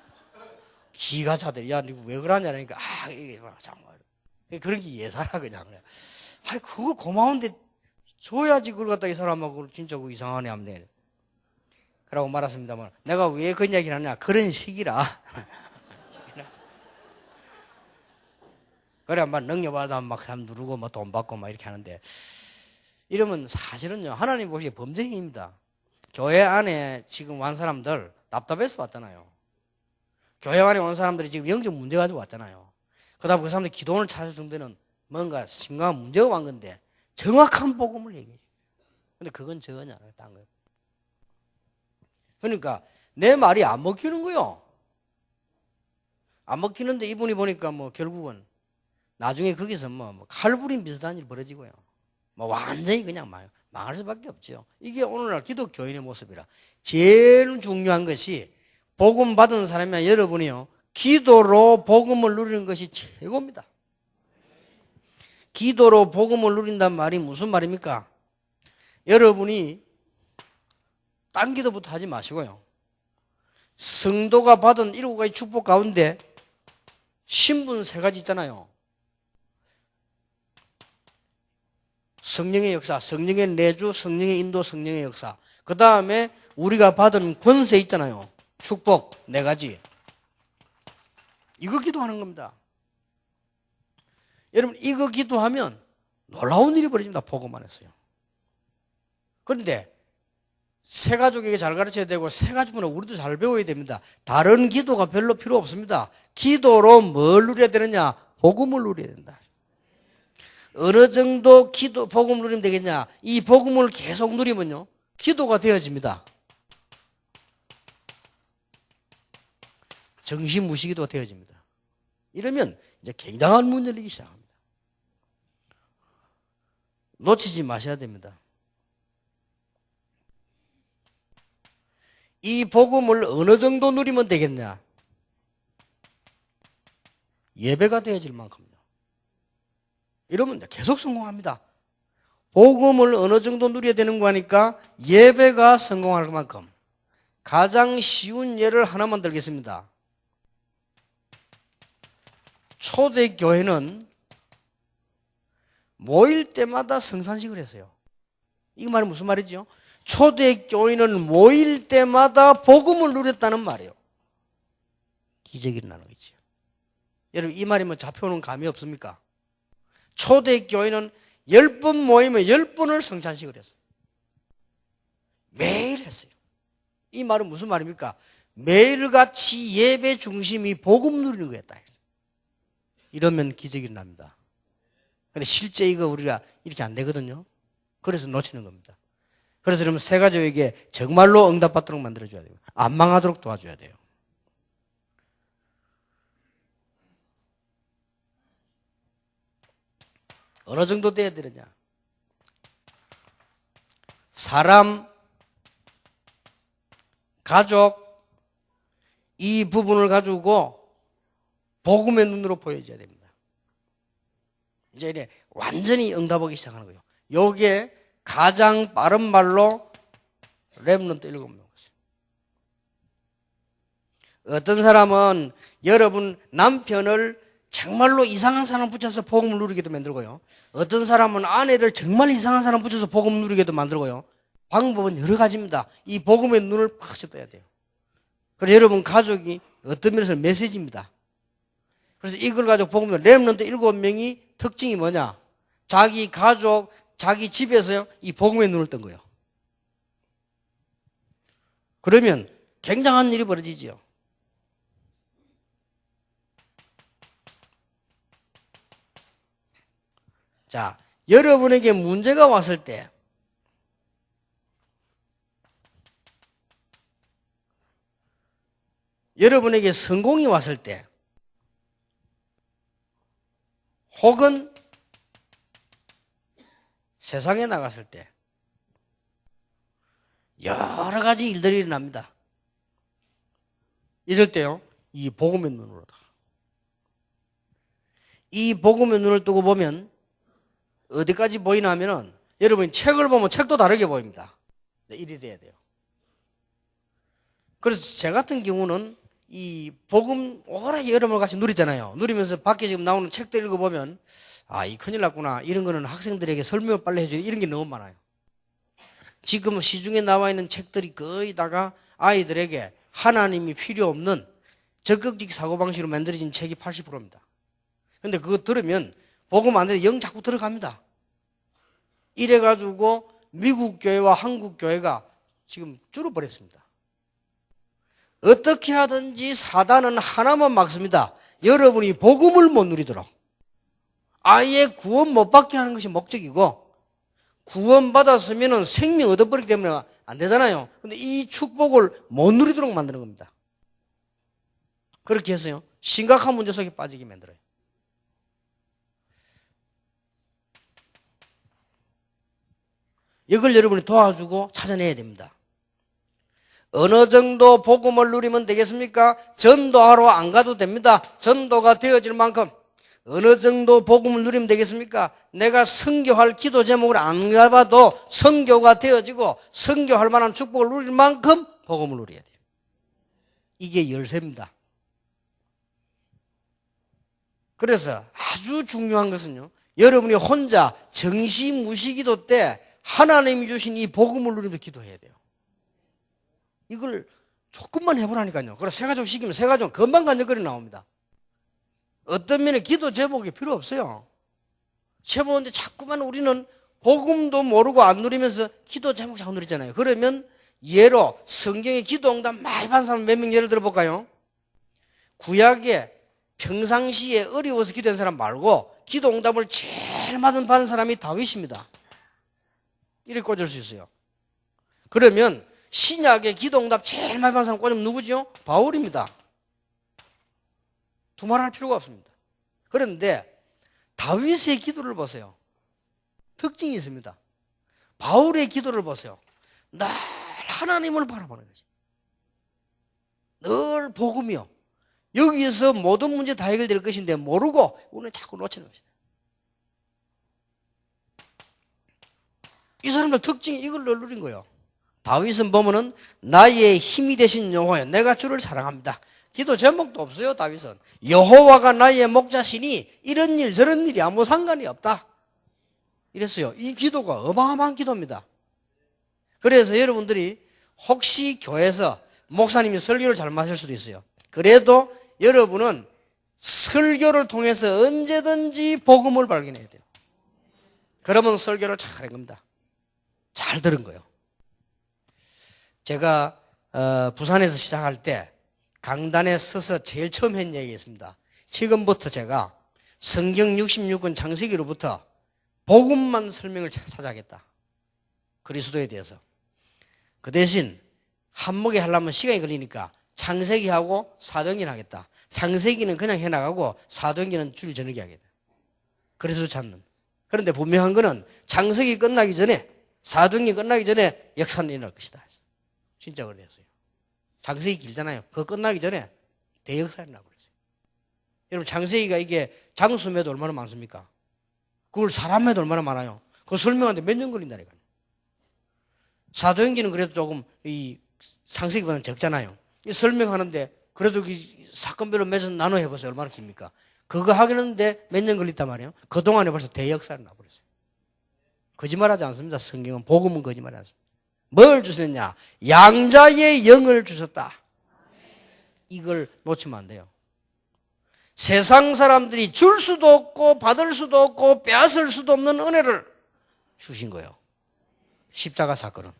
기가 차대. 야, 니 왜 그러냐니까 이게 막 정말 그런 게 예사라 그냥. 그걸 고마운데 줘야지 그걸 갖다 이 사람하고 진짜 그 이상하네 하면 그러고 말았습니다만 내가 왜 그 이야기를 하냐. 그런 시기라. 그래 막 능력받으면 막 사람 누르고 뭐 돈 받고 막 이렇게 하는데 이러면 사실은요 하나님 보시기에 범죄행위입니다. 교회 안에 지금 온 사람들 답답해서 왔잖아요. 교회 안에 온 사람들이 지금 영적 문제 가지고 왔잖아요. 그다음 그 사람들이 기도원을 찾을 정도는 뭔가 심각한 문제가 온 건데 정확한 복음을 얘기해요. 근데 그건 전혀 딴 거예요. 그러니까 내 말이 안 먹히는 거요. 안 먹히는데 이분이 보니까 뭐 결국은 나중에 거기서 뭐 칼부림 비슷한 일이 벌어지고요. 뭐 완전히 그냥 망할 수밖에 없죠. 이게 오늘날 기독교인의 모습이라. 제일 중요한 것이 복음 받은 사람이면 여러분이요. 기도로 복음을 누리는 것이 최고입니다. 기도로 복음을 누린단 말이 무슨 말입니까? 여러분이 딴 기도부터 하지 마시고요. 성도가 받은 7가지 축복 가운데 신분 3가지 있잖아요. 성령의 역사, 성령의 내주, 성령의 인도, 성령의 역사. 그 다음에 우리가 받은 권세 있잖아요. 축복 4가지. 이거 기도하는 겁니다. 여러분 이거 기도하면 놀라운 일이 벌어집니다. 복음 안에서요. 그런데 새 가족에게 잘 가르쳐야 되고 새 가족은 우리도 잘 배워야 됩니다. 다른 기도가 별로 필요 없습니다. 기도로 뭘 누려야 되느냐? 복음을 누려야 된다. 어느 정도 복음을 누리면 되겠냐? 이 복음을 계속 누리면요 기도가 되어집니다. 정신무시기도 되어집니다. 이러면 이제 굉장한 문 열리기 시작합니다. 놓치지 마셔야 됩니다. 이 복음을 어느 정도 누리면 되겠냐? 예배가 되어질 만큼요. 이러면 계속 성공합니다. 복음을 어느 정도 누려야 되는 거 하니까 예배가 성공할 만큼 가장 쉬운 예를 하나만 들겠습니다. 초대교회는 모일 때마다 성산식을 했어요. 이 말은 무슨 말이죠? 초대교인은 모일 때마다 복음을 누렸다는 말이에요. 기적이 일어나는 거죠. 여러분 이 말이면 잡혀오는 감이 없습니까? 초대교인은 10번 모이면 10번을 성찬식을 했어요. 매일 했어요. 이 말은 무슨 말입니까? 매일같이 예배 중심이 복음 누리는 거였다. 이러면 기적이 일어납니다. 근데 실제 이거 우리가 이렇게 안 되거든요. 그래서 놓치는 겁니다. 그래서 여러분 새 가족에게 정말로 응답받도록 만들어줘야 돼요. 안 망하도록 도와줘야 돼요. 어느 정도 돼야 되느냐? 사람, 가족, 이 부분을 가지고 복음의 눈으로 보여줘야 됩니다. 이제 이래 완전히 응답하기 시작하는 거예요. 요게 가장 빠른 말로 렘넌트 7명. 어떤 사람은 여러분 남편을 정말로 이상한 사람 붙여서 복음을 누리게도 만들고요. 어떤 사람은 아내를 정말 이상한 사람 붙여서 복음 누리게도 만들고요. 방법은 여러 가지입니다. 이 복음의 눈을 팍 떠야 돼요. 그래서 여러분 가족이 어떤 면에서 메시지입니다. 그래서 이걸 가지고 복음을 렘넌트 7명이 특징이 뭐냐? 자기 가족, 자기 집에서요 이 복음의 눈을 뜬 거예요. 그러면 굉장한 일이 벌어지지요. 자, 여러분에게 문제가 왔을 때 여러분에게 성공이 왔을 때 혹은 세상에 나갔을 때 여러 가지 일들이 일어납니다. 이럴 때요, 이 복음의 눈으로다. 이 복음의 눈을 뜨고 보면 어디까지 보이나 하면은 여러분이 책을 보면 책도 다르게 보입니다. 이리 돼야 돼요. 그래서 제 같은 경우는 이 복음 오래 여름을 같이 누리잖아요. 누리면서 밖에 지금 나오는 책들 읽어보면 아, 이 큰일 났구나. 이런 거는 학생들에게 설명을 빨리 해줘야 이런 게 너무 많아요. 지금 시중에 나와 있는 책들이 거의 다가 아이들에게 하나님이 필요 없는 적극적 사고방식으로 만들어진 책이 80%입니다. 근데 그거 들으면 복음 안 되는데 영 자꾸 들어갑니다. 이래가지고 미국 교회와 한국 교회가 지금 줄어버렸습니다. 어떻게 하든지 사단은 하나만 막습니다. 여러분이 복음을 못 누리도록. 아예 구원 못 받게 하는 것이 목적이고, 구원 받았으면 생명 얻어버리기 때문에 안 되잖아요. 근데 이 축복을 못 누리도록 만드는 겁니다. 그렇게 해서요, 심각한 문제 속에 빠지게 만들어요. 이걸 여러분이 도와주고 찾아내야 됩니다. 어느 정도 복음을 누리면 되겠습니까? 전도하러 안 가도 됩니다. 전도가 되어질 만큼. 어느 정도 복음을 누리면 되겠습니까? 내가 선교할 기도 제목을 안 가봐도 선교가 되어지고 선교할 만한 축복을 누릴 만큼 복음을 누려야 돼요. 이게 열쇠입니다. 그래서 아주 중요한 것은요, 여러분이 혼자 정시무시기도 때 하나님이 주신 이 복음을 누리면서 기도해야 돼요. 이걸 조금만 해보라니까요. 그래서 세 가족 시키면 세 가족 금방 간적거리 나옵니다. 어떤 면에 기도 제목이 필요 없어요. 제목인데 자꾸만 우리는 복음도 모르고 안 누리면서 기도 제목 자꾸 누리잖아요. 그러면 예로 성경에 기도 응답 많이 받은 사람 몇 명 예를 들어볼까요? 구약에 평상시에 어려워서 기도한 사람 말고 기도 응답을 제일 많이 받은 사람이 다윗입니다. 이렇게 꽂을 수 있어요. 그러면 신약에 기도 응답 제일 많이 받은 사람 꽂으면 누구죠? 바울입니다. 두말할 필요가 없습니다. 그런데 다윗의 기도를 보세요. 특징이 있습니다. 바울의 기도를 보세요. 늘 하나님을 바라보는 거지. 늘 복음이요. 여기에서 모든 문제 다 해결될 것인데 모르고 우리는 자꾸 놓치는 것이다. 이 사람들 특징이 이걸 늘 누린 거예요. 다윗은 보면은 나의 힘이 되신 여호와여, 내가 주를 사랑합니다. 기도 제목도 없어요. 다윗은 여호와가 나의 목자시니 이런 일 저런 일이 아무 상관이 없다. 이랬어요. 이 기도가 어마어마한 기도입니다. 그래서 여러분들이 혹시 교회에서 목사님이 설교를 잘못하실 수도 있어요. 그래도 여러분은 설교를 통해서 언제든지 복음을 발견해야 돼요. 그러면 설교를 잘한 겁니다. 잘 들은 거예요. 제가 부산에서 시작할 때 강단에 서서 제일 처음 한 얘기가 있습니다. 지금부터 제가 성경 66권 창세기로부터 복음만 설명을 찾아야겠다. 그리스도에 대해서. 그 대신 한목에 하려면 시간이 걸리니까 창세기하고 사도행전 하겠다. 창세기는 그냥 해나가고 사도행전은 주일 저녁에 하겠다. 그리스도 찾는. 그런데 분명한 거는 창세기 끝나기 전에, 사도행전 끝나기 전에 역사는 일어날 것이다. 진짜 그랬어요. 창세기 길잖아요. 그거 끝나기 전에 대역사가 일어나버렸어요. 여러분 창세기가 이게 장수매도 얼마나 많습니까? 그걸 사람매도 얼마나 많아요? 그거 설명하는데 몇 년 걸린다니까요. 사도행전은 그래도 조금 이 창세기보다는 적잖아요. 이 설명하는데 그래도 이 사건별로 매서 나눠 해보세요. 얼마나 깁니까? 그거 하겠는데 몇 년 걸렸단 말이에요. 그동안에 벌써 대역사가 나버렸어요. 거짓말하지 않습니다. 성경은 복음은 거짓말하지 않습니다. 뭘 주셨냐? 양자의 영을 주셨다. 이걸 놓치면 안 돼요. 세상 사람들이 줄 수도 없고 받을 수도 없고 빼앗을 수도 없는 은혜를 주신 거예요. 십자가 사건은.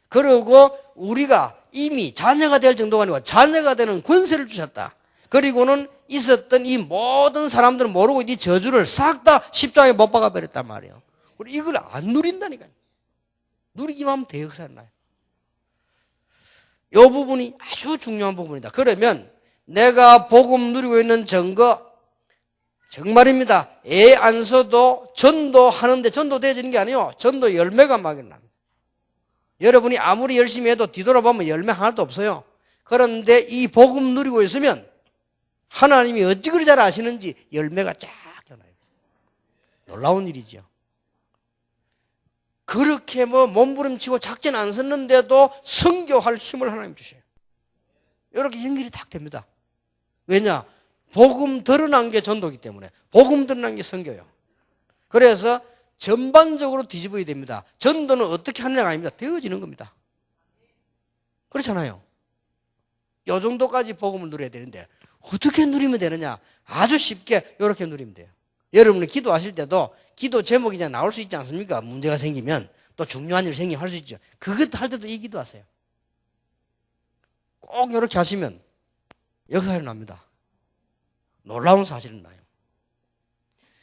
그리고 우리가 이미 자녀가 될 정도가 아니고 자녀가 되는 권세를 주셨다. 그리고는 있었던 이 모든 사람들은 모르고 이 저주를 싹 다 십자가에 못 박아 버렸단 말이에요. 우리 이걸 안 누린다니까요. 누리기만 하면 대역사가 나요. 이 부분이 아주 중요한 부분이다. 그러면 내가 복음 누리고 있는 증거, 정말입니다. 애 안 써도 전도하는데 전도되어지는 게 아니에요. 전도 열매가 막 일어납니다. 여러분이 아무리 열심히 해도 뒤돌아보면 열매 하나도 없어요. 그런데 이 복음 누리고 있으면 하나님이 어찌 그리 잘 아시는지 열매가 쫙 일어나요. 놀라운 일이죠. 그렇게 몸부림치고 작전 안 썼는데도 선교할 힘을 하나님 주셔요. 이렇게 연결이 딱 됩니다. 왜냐? 복음 드러난 게 전도기 때문에. 복음 드러난 게 선교예요. 그래서 전반적으로 뒤집어야 됩니다. 전도는 어떻게 하느냐가 아닙니다. 되어지는 겁니다. 그렇잖아요. 이 정도까지 복음을 누려야 되는데 어떻게 누리면 되느냐? 아주 쉽게 이렇게 누리면 돼요. 여러분이 기도하실 때도 기도 제목이 그냥 나올 수 있지 않습니까? 문제가 생기면 또 중요한 일 생기면 할 수 있죠. 그것 할 때도 이 기도하세요. 꼭 이렇게 하시면 역사가 일어납니다. 놀라운 사실이 나요.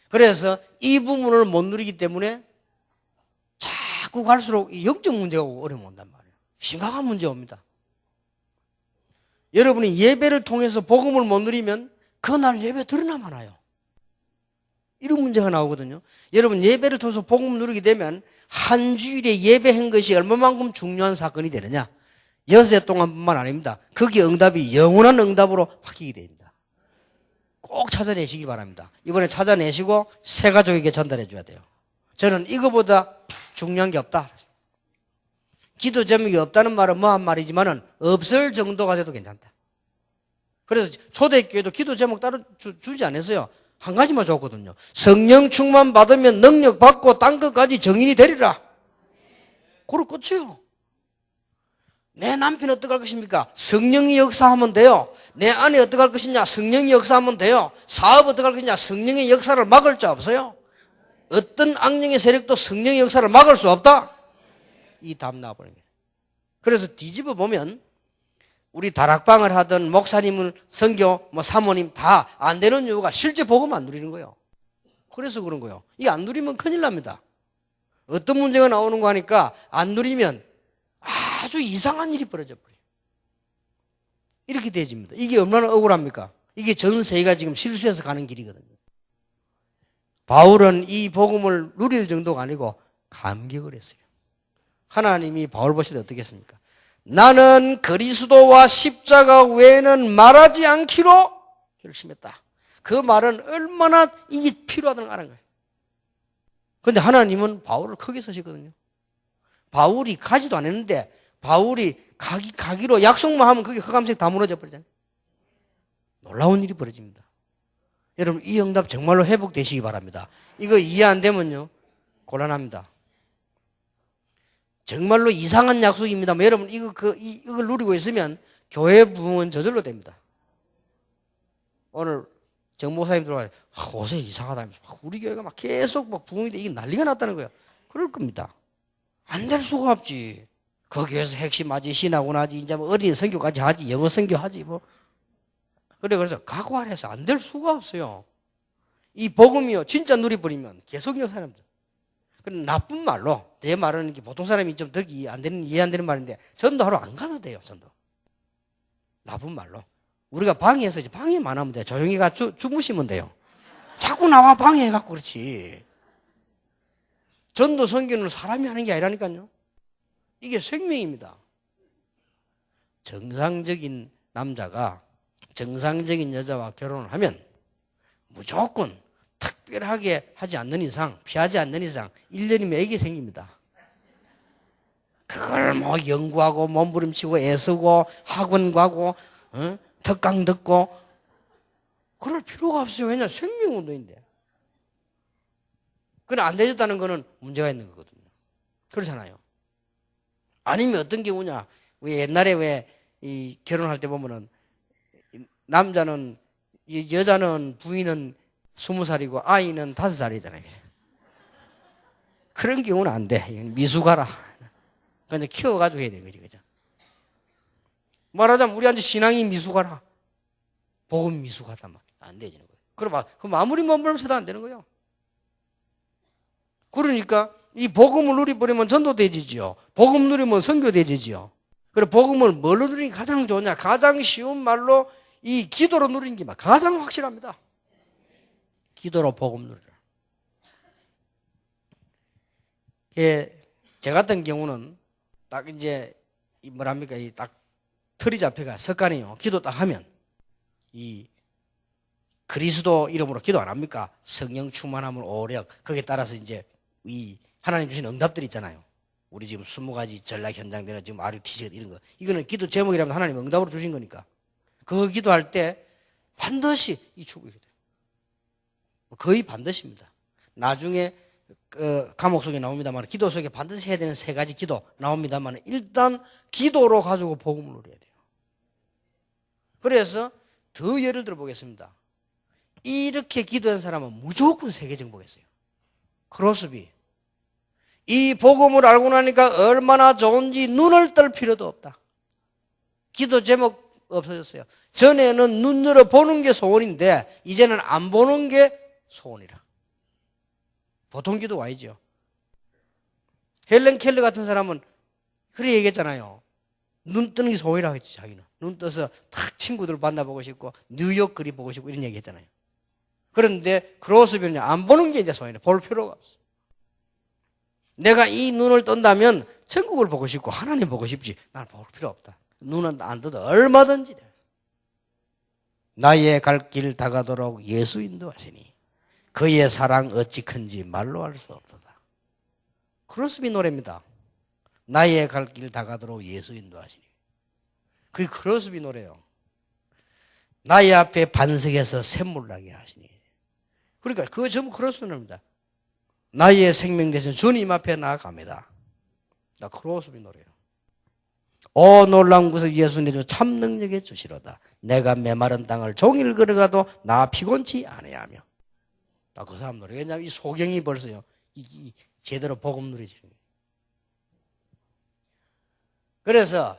그래서 이 부분을 못 누리기 때문에 자꾸 갈수록 영적 문제가 오고 어려움 온단 말이에요. 심각한 문제가 옵니다. 여러분이 예배를 통해서 복음을 못 누리면 그날 예배 드러나면 와요. 이런 문제가 나오거든요. 여러분 예배를 통해서 복음을 누리게 되면 한 주일에 예배한 것이 얼마만큼 중요한 사건이 되느냐. 6해 동안뿐만 아닙니다. 거기에 응답이 영원한 응답으로 바뀌게 됩니다. 꼭 찾아내시기 바랍니다. 이번에 찾아내시고 새 가족에게 전달해 줘야 돼요. 저는 이거보다 중요한 게 없다. 기도 제목이 없다는 말은 뭐한 말이지만은 없을 정도가 돼도 괜찮다. 그래서 초대교회도 기도 제목 따로 주지 않았어요. 한 가지만 줬거든요. 성령 충만 받으면 능력 받고 딴 것까지 정인이 되리라. 그걸 끝이에요. 내 남편이 어떻게 할 것입니까? 성령이 역사하면 돼요. 내 아내 어떻게 할 것이냐? 성령이 역사하면 돼요. 사업 어떻게 할 것이냐? 성령의 역사를 막을 자 없어요. 어떤 악령의 세력도 성령의 역사를 막을 수 없다. 이 답 나와버린 거예요. 그래서 뒤집어 보면 우리 다락방을 하던 목사님은 선교, 사모님 다 안 되는 이유가 실제 복음 안 누리는 거예요. 그래서 그런 거예요. 이 안 누리면 큰일 납니다. 어떤 문제가 나오는 거 하니까 안 누리면 아주 이상한 일이 벌어져 버려요. 이렇게 되어집니다. 이게 얼마나 억울합니까? 이게 전 세계가 지금 실수해서 가는 길이거든요. 바울은 이 복음을 누릴 정도가 아니고 감격을 했어요. 하나님이 바울 보실 때 어떻게 했습니까? 나는 그리스도와 십자가 외에는 말하지 않기로 결심했다. 그 말은 얼마나 이게 필요하다는 걸 아는 거예요. 그런데 하나님은 바울을 크게 쓰시거든요. 바울이 가지도 않았는데 바울이 가기로 약속만 하면 그게 흑암색 다 무너져 버리잖아요. 놀라운 일이 벌어집니다. 여러분 이 응답 정말로 회복되시기 바랍니다. 이거 이해 안 되면요 곤란합니다. 정말로 이상한 약속입니다. 뭐 여러분 이걸 누리고 있으면 교회 부흥은 저절로 됩니다. 오늘 정 목사님 들어와서 옷에 이상하다. 우리 교회가 막 계속 막 부흥인데 이게 난리가 났다는 거야. 그럴 겁니다. 안 될 수가 없지. 거기에서 핵심하지, 신학원하지, 이제 뭐 어린이 선교까지 하지, 영어 선교하지 뭐. 그래서 각오하래서 안 될 수가 없어요. 이 복음이요 진짜 누려버리면 계속 역사합니다. 그럼 나쁜 말로 내 말은 보통 사람이 좀 들기 이해 안 되는 말인데 전도하러 안 가도 돼요. 전도. 나쁜 말로. 우리가 방해해서 이제 방해만 하면 돼. 조용히 가 주무시면 돼요. 자꾸 나와 방해해갖고 그렇지. 전도 선교는 사람이 하는 게 아니라니까요. 이게 생명입니다. 정상적인 남자가 정상적인 여자와 결혼을 하면 무조건 특별하게 하지 않는 이상, 피하지 않는 이상 1년이면 애기 생깁니다. 그걸 뭐 연구하고 몸부림치고 애쓰고 학원 가고 특강 듣고 그럴 필요가 없어요. 왜냐하면 생명운동인데. 그건 안 되졌다는 거는 문제가 있는 거거든요. 그렇잖아요. 아니면 어떤 경우냐. 왜 옛날에 왜 이 결혼할 때 보면은 남자는 여자는 부인은 20살이고 아이는 5살이잖아요. 그런 경우는 안 돼. 미숙하라. 그냥 키워가지고 해야 되는 거지, 그죠? 말하자면 우리한테 신앙이 미숙하라. 복음 미숙하단 말이야. 안 되지는 거예요. 그럼 아무리 몸부림쳐도 안 되는 거예요. 그러니까 이 복음을 누려버리면 전도되지지요. 복음 누리면 선교되지지요. 그래 복음을 뭘로 누리는 게 가장 좋으냐? 가장 쉬운 말로 이 기도로 누리는 게 가장 확실합니다. 기도로 복음 누리라. 제 같은 경우는 딱 이제 뭐랍니까? 이 딱 틀이 잡혀가 석간이요. 기도 딱 하면 이 그리스도 이름으로 기도 안 합니까? 성령 충만함을 오력 거기에 따라서 이제 이 하나님 주신 응답들이 있잖아요. 우리 지금 20가지 전략 현장되는 지금 RUTC 이런 거 이거는 기도 제목이라면 하나님 응답으로 주신 거니까 그거 기도할 때 반드시 이 축복이 돼요. 거의 반드시입니다. 나중에 감옥 속에 나옵니다만 기도 속에 반드시 해야 되는 3가지 기도 나옵니다만 일단 기도로 가지고 복음을 누려야 돼요. 그래서 더 예를 들어 보겠습니다. 이렇게 기도한 사람은 무조건 세계 정복했어요. 크로스비. 이 복음을 알고 나니까 얼마나 좋은지 눈을 뜰 필요도 없다. 기도 제목 없어졌어요. 전에는 눈 열어 보는 게 소원인데 이제는 안 보는 게 소원이라. 보통 기도가 아니죠. 헬렌 켈러 같은 사람은 그래 얘기했잖아요. 눈 뜨는 게 소원이라고 했지 자기는. 눈 떠서 탁 친구들 만나보고 싶고 뉴욕 그리 보고 싶고 이런 얘기 했잖아요. 그런데 크로스비는 안 보는 게 이제 소원이라. 볼 필요가 없어. 내가 이 눈을 뜬다면 천국을 보고 싶고 하나님 보고 싶지 나는 볼 필요 없다. 눈은 안 떠도 얼마든지 돼. 나의 갈 길 다가도록 예수 인도하시니 그의 사랑 어찌 큰지 말로 할 수 없도다. 크로스비 노래입니다. 나의 갈 길 다가도록 예수 인도하시니 그게 크로스비 노래예요. 나의 앞에 반석에서 샘물 나게 하시니 그러니까 그거 전부 크로스비 노래입니다. 나의 생명 대신 주님 앞에 나아갑니다. 나 크로스비 노래예요. 오 놀라운 것을 예수 내줘 참 능력에 주시로다. 내가 메마른 땅을 종일 걸어가도 나 피곤치 아니하며. 나 그 사람 노래. 왜냐하면 이 소경이 벌써요. 제대로 복음 누리지는 거예요. 그래서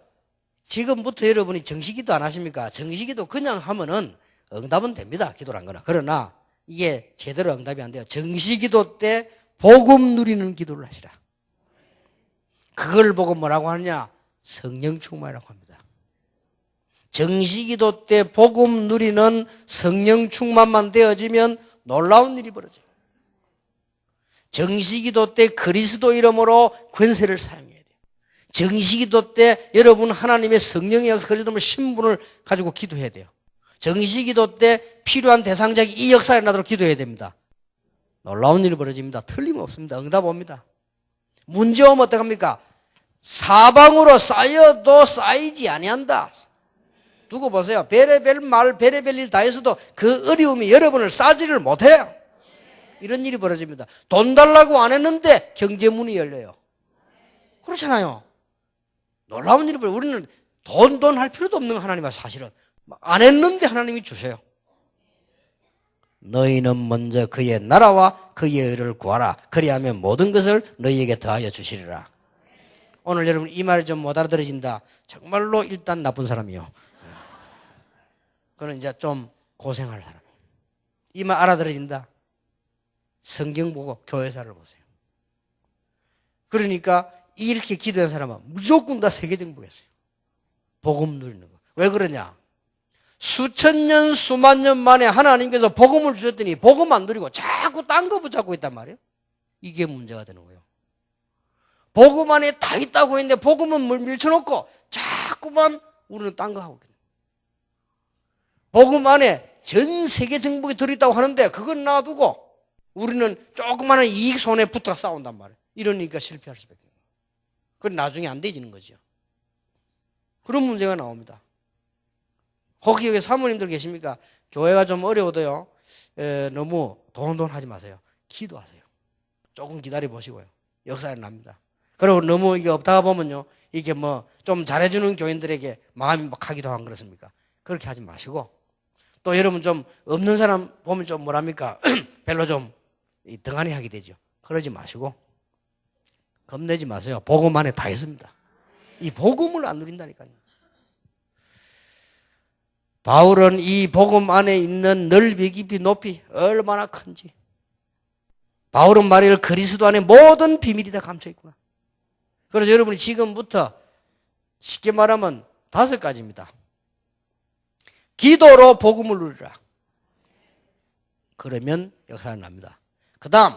지금부터 여러분이 정식기도 안 하십니까? 정식기도 그냥 하면은 응답은 됩니다. 기도란 거는. 그러나 이게 제대로 응답이 안 돼요. 정식기도 때 복음 누리는 기도를 하시라. 그걸 보고 뭐라고 하느냐? 성령 충만이라고 합니다. 정식기도 때 복음 누리는 성령 충만만 되어지면 놀라운 일이 벌어져요. 정식기도 때 그리스도 이름으로 권세를 사용해야 돼요. 정식기도 때 여러분 하나님의 성령의 역사 그리스도의 신분을 가지고 기도해야 돼요. 정식기도 때 필요한 대상자에게 이 역사가 일어나도록 기도해야 됩니다. 놀라운 일이 벌어집니다. 틀림없습니다. 응답 옵니다. 문제 오면 어떡합니까? 사방으로 쌓여도 쌓이지 아니한다. 두고 보세요. 별의별 말, 별의별 일 다 했어도 그 어려움이 여러분을 싸지를 못해요. 이런 일이 벌어집니다. 돈 달라고 안 했는데 경제문이 열려요. 그렇잖아요. 놀라운 일이 벌어요. 우리는 돈 할 필요도 없는 하나님과 사실은 안 했는데 하나님이 주세요. 너희는 먼저 그의 나라와 그의 의를 구하라. 그리하면 모든 것을 너희에게 더하여 주시리라. 오늘 여러분 이 말이 좀 못 알아들어진다. 정말로 일단 나쁜 사람이요. 그는 이제 좀 고생할 사람. 이 말 알아들어진다. 성경 보고 교회사를 보세요. 그러니까 이렇게 기도한 사람은 무조건 다 세계정복했어요. 복음 누리는 거. 왜 그러냐? 수천 년, 수만 년 만에 하나님께서 복음을 주셨더니 복음 안 누리고 자꾸 딴 거 붙잡고 있단 말이에요. 이게 문제가 되는 거예요. 복음 안에 다 있다고 했는데 복음은 밀쳐놓고 자꾸만 우리는 딴 거 하고 있거든요. 복음 안에 전 세계 정복이 들어있다고 하는데 그건 놔두고 우리는 조그마한 이익 손에 붙어 싸운단 말이에요. 이러니까 실패할 수밖에 없어요. 그건 나중에 안 되지는 거죠. 그런 문제가 나옵니다. 혹시 여기 사모님들 계십니까? 교회가 좀 어려워도요, 너무 돈 하지 마세요. 기도하세요. 조금 기다려 보시고요. 역사에 납니다. 그리고 너무 이게 없다가 보면요, 이게 뭐 좀 잘해주는 교인들에게 마음이 막 하기도 하고 그렇습니까? 그렇게 하지 마시고, 또 여러분 좀 없는 사람 보면 좀 뭐랍니까? 별로 좀 등한히 하게 되죠. 그러지 마시고, 겁내지 마세요. 복음 안에 다 있습니다. 이 복음을 안 누린다니까요. 바울은 이 복음 안에 있는 넓이, 깊이, 높이 얼마나 큰지. 바울은 말이를 그리스도 안에 모든 비밀이 다 감춰있구나. 그래서 여러분이 지금부터 쉽게 말하면 5가지입니다. 기도로 복음을 누리라. 그러면 역사가 납니다. 그 다음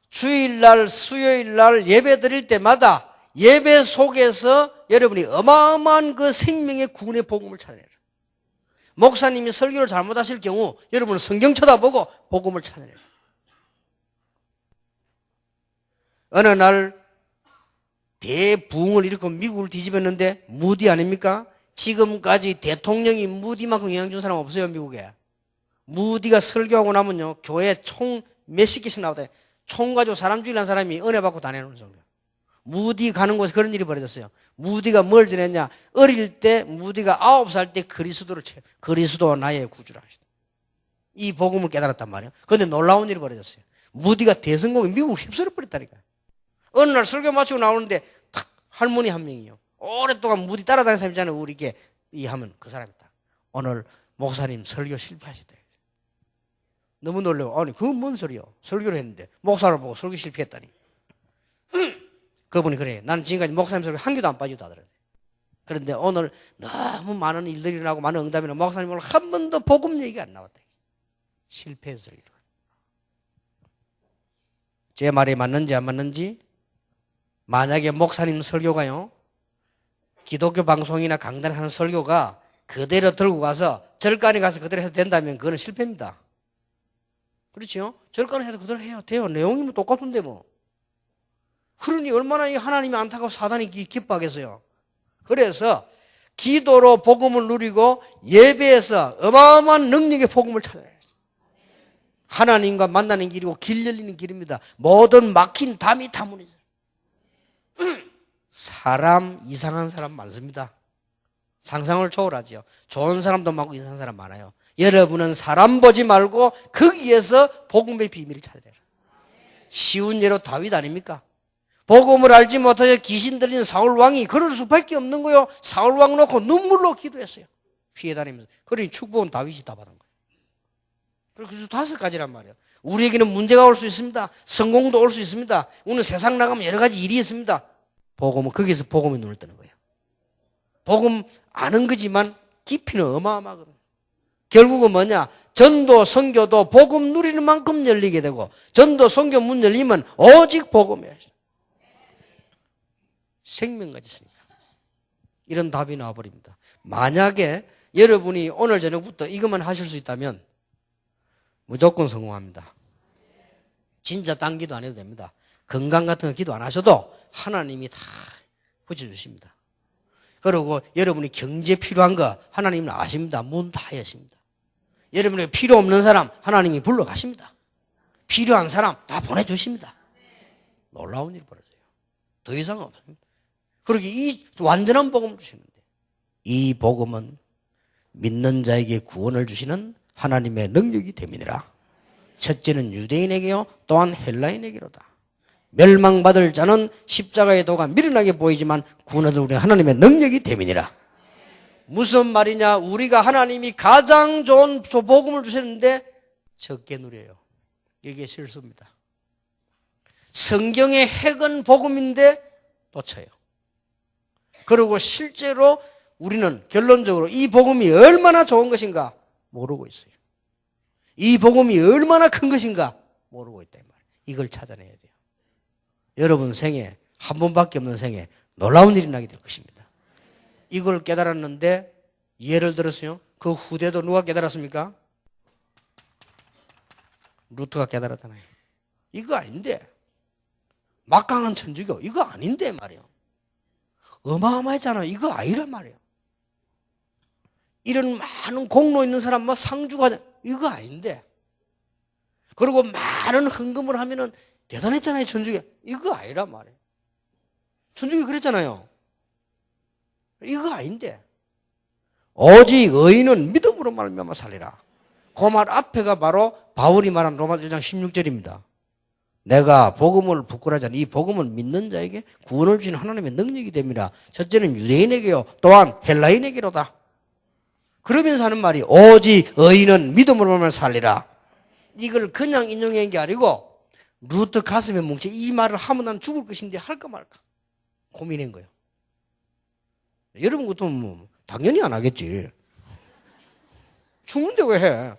주일날, 수요일날 예배 드릴 때마다 예배 속에서 여러분이 어마어마한 그 생명의 구원의 복음을 찾아내라. 목사님이 설교를 잘못하실 경우 여러분은 성경 쳐다보고 복음을 찾아내라. 어느 날 대부흥을 일으켜 미국을 뒤집었는데 무디 아닙니까? 지금까지 대통령이 무디만큼 영향 준 사람 없어요, 미국에. 무디가 설교하고 나면요, 교회 총 몇십 개씩 나오다. 총 가지고 사람 죽이려는 사람이 은혜 받고 다니는 정도. 무디 가는 곳에 그런 일이 벌어졌어요. 무디가 뭘 지냈냐? 어릴 때 무디가 9살 때 그리스도 나의 구주라 하시다. 이 복음을 깨달았단 말이에요. 그런데 놀라운 일이 벌어졌어요. 무디가 대성공에 미국을 휩쓸어 버렸다니까요. 어느 날 설교 마치고 나오는데 탁 할머니 한 명이요. 오랫동안 무디 따라다니는 사람 있잖아요. 우리 이게 이 하면 그 사람이다. 오늘 목사님 설교 실패하셨다. 너무 놀래요. 아니 그건 뭔 소리요? 설교를 했는데 목사를 보고 설교 실패했다니. 그분이 그래. 나는 지금까지 목사님 설교 한 개도 안 빠지고 하더라고요. 그런데 오늘 너무 많은 일들이 일어나고 많은 응답이나 목사님 오늘 한 번도 복음 얘기가 안 나왔다. 실패해서 설교. 제 말이 맞는지 안 맞는지, 만약에 목사님 설교가요, 기독교 방송이나 강단에 하는 설교가 그대로 들고 가서 절간에 가서 그대로 해도 된다면 그거는 실패입니다. 그렇죠? 절간에 해도 그대로 해요. 돼요. 내용이 뭐 똑같은데 뭐. 그러니 얼마나 이 하나님이 안타까워 사단이 기뻐하겠어요. 그래서 기도로 복음을 누리고 예배에서 어마어마한 능력의 복음을 찾아야 해요. 하나님과 만나는 길이고 길 열리는 길입니다. 모든 막힌 담이 다 무너져요. 사람 이상한 사람 많습니다. 상상을 초월하죠. 좋은 사람도 많고 이상한 사람 많아요. 여러분은 사람 보지 말고 거기에서 복음의 비밀을 찾아내라. 쉬운 예로 다윗 아닙니까? 복음을 알지 못하여 귀신 들린 사울 왕이 그럴 수밖에 없는 거예요. 사울 왕 놓고 눈물로 기도했어요. 피해 다니면서. 그러니 축복은 다윗이 다 받은 거예요. 그래서 5가지란 말이에요. 우리에게는 문제가 올 수 있습니다. 성공도 올 수 있습니다. 오늘 세상 나가면 여러 가지 일이 있습니다. 복음은 거기서 복음의 눈을 뜨는 거예요. 복음 아는 거지만 깊이는 어마어마하거든요. 결국은 뭐냐? 전도, 선교도 복음 누리는 만큼 열리게 되고, 전도, 선교 문 열리면 오직 복음이에요. 생명까지 있으니까. 이런 답이 나와버립니다. 만약에 여러분이 오늘 저녁부터 이것만 하실 수 있다면 무조건 성공합니다. 진짜 딴 기도 안 해도 됩니다. 건강 같은 거 기도 안 하셔도 하나님이 다 붙여주십니다. 그리고 여러분이 경제 필요한 거 하나님은 아십니다. 문 다 여십니다. 여러분에게 필요 없는 사람 하나님이 불러가십니다. 필요한 사람 다 보내주십니다. 놀라운 일이 벌어져요. 더 이상 없습니다. 그렇게 이 완전한 복음을 주시는데, 이 복음은 믿는 자에게 구원을 주시는 하나님의 능력이 됨이니라. 첫째는 유대인에게요, 또한 헬라인에게로다. 멸망받을 자는 십자가의 도가 미련하게 보이지만 구원을 우리 하나님의 능력이 됨이니라. 무슨 말이냐? 우리가 하나님이 가장 좋은 복음을 주셨는데 적게 누려요. 이게 실수입니다. 성경의 핵은 복음인데 놓쳐요. 그리고 실제로 우리는 결론적으로 이 복음이 얼마나 좋은 것인가 모르고 있어요. 이 복음이 얼마나 큰 것인가 모르고 있다 이 말이에요. 이걸 찾아내야 돼요. 여러분 생에 한 번밖에 없는 생에 놀라운 일이 나게 될 것입니다. 이걸 깨달았는데 예를 들어서요, 그 후대도 누가 깨달았습니까? 루트가 깨달았잖아요. 이거 아닌데, 막강한 천주교 이거 아닌데 말이에요. 어마어마했잖아요. 이거 아니란 말이에요. 이런 많은 공로 있는 사람 뭐 상주가 이거 아닌데, 그리고 많은 헌금을 하면은 대단했잖아요. 천주교 이거 아니란 말이에요. 천주교 그랬잖아요. 이거 아닌데, 오직 의인은 믿음으로 말미암아 살리라. 그 말 앞에가 바로 바울이 말한 로마서 1장 16절입니다. 내가 복음을 부끄러워하지 않아. 이 복음은 믿는 자에게 구원을 주시는 하나님의 능력이 됩니다. 첫째는 유대인에게요, 또한 헬라인에게로다. 그러면서 하는 말이 오직 의인은 믿음으로만 살리라. 이걸 그냥 인용한 게 아니고 루트 가슴에 뭉쳐 이 말을 하면 난 죽을 것인데 할까 말까 고민한 거예요. 여러분 같으면 뭐 당연히 안 하겠지. 죽는데 왜 해?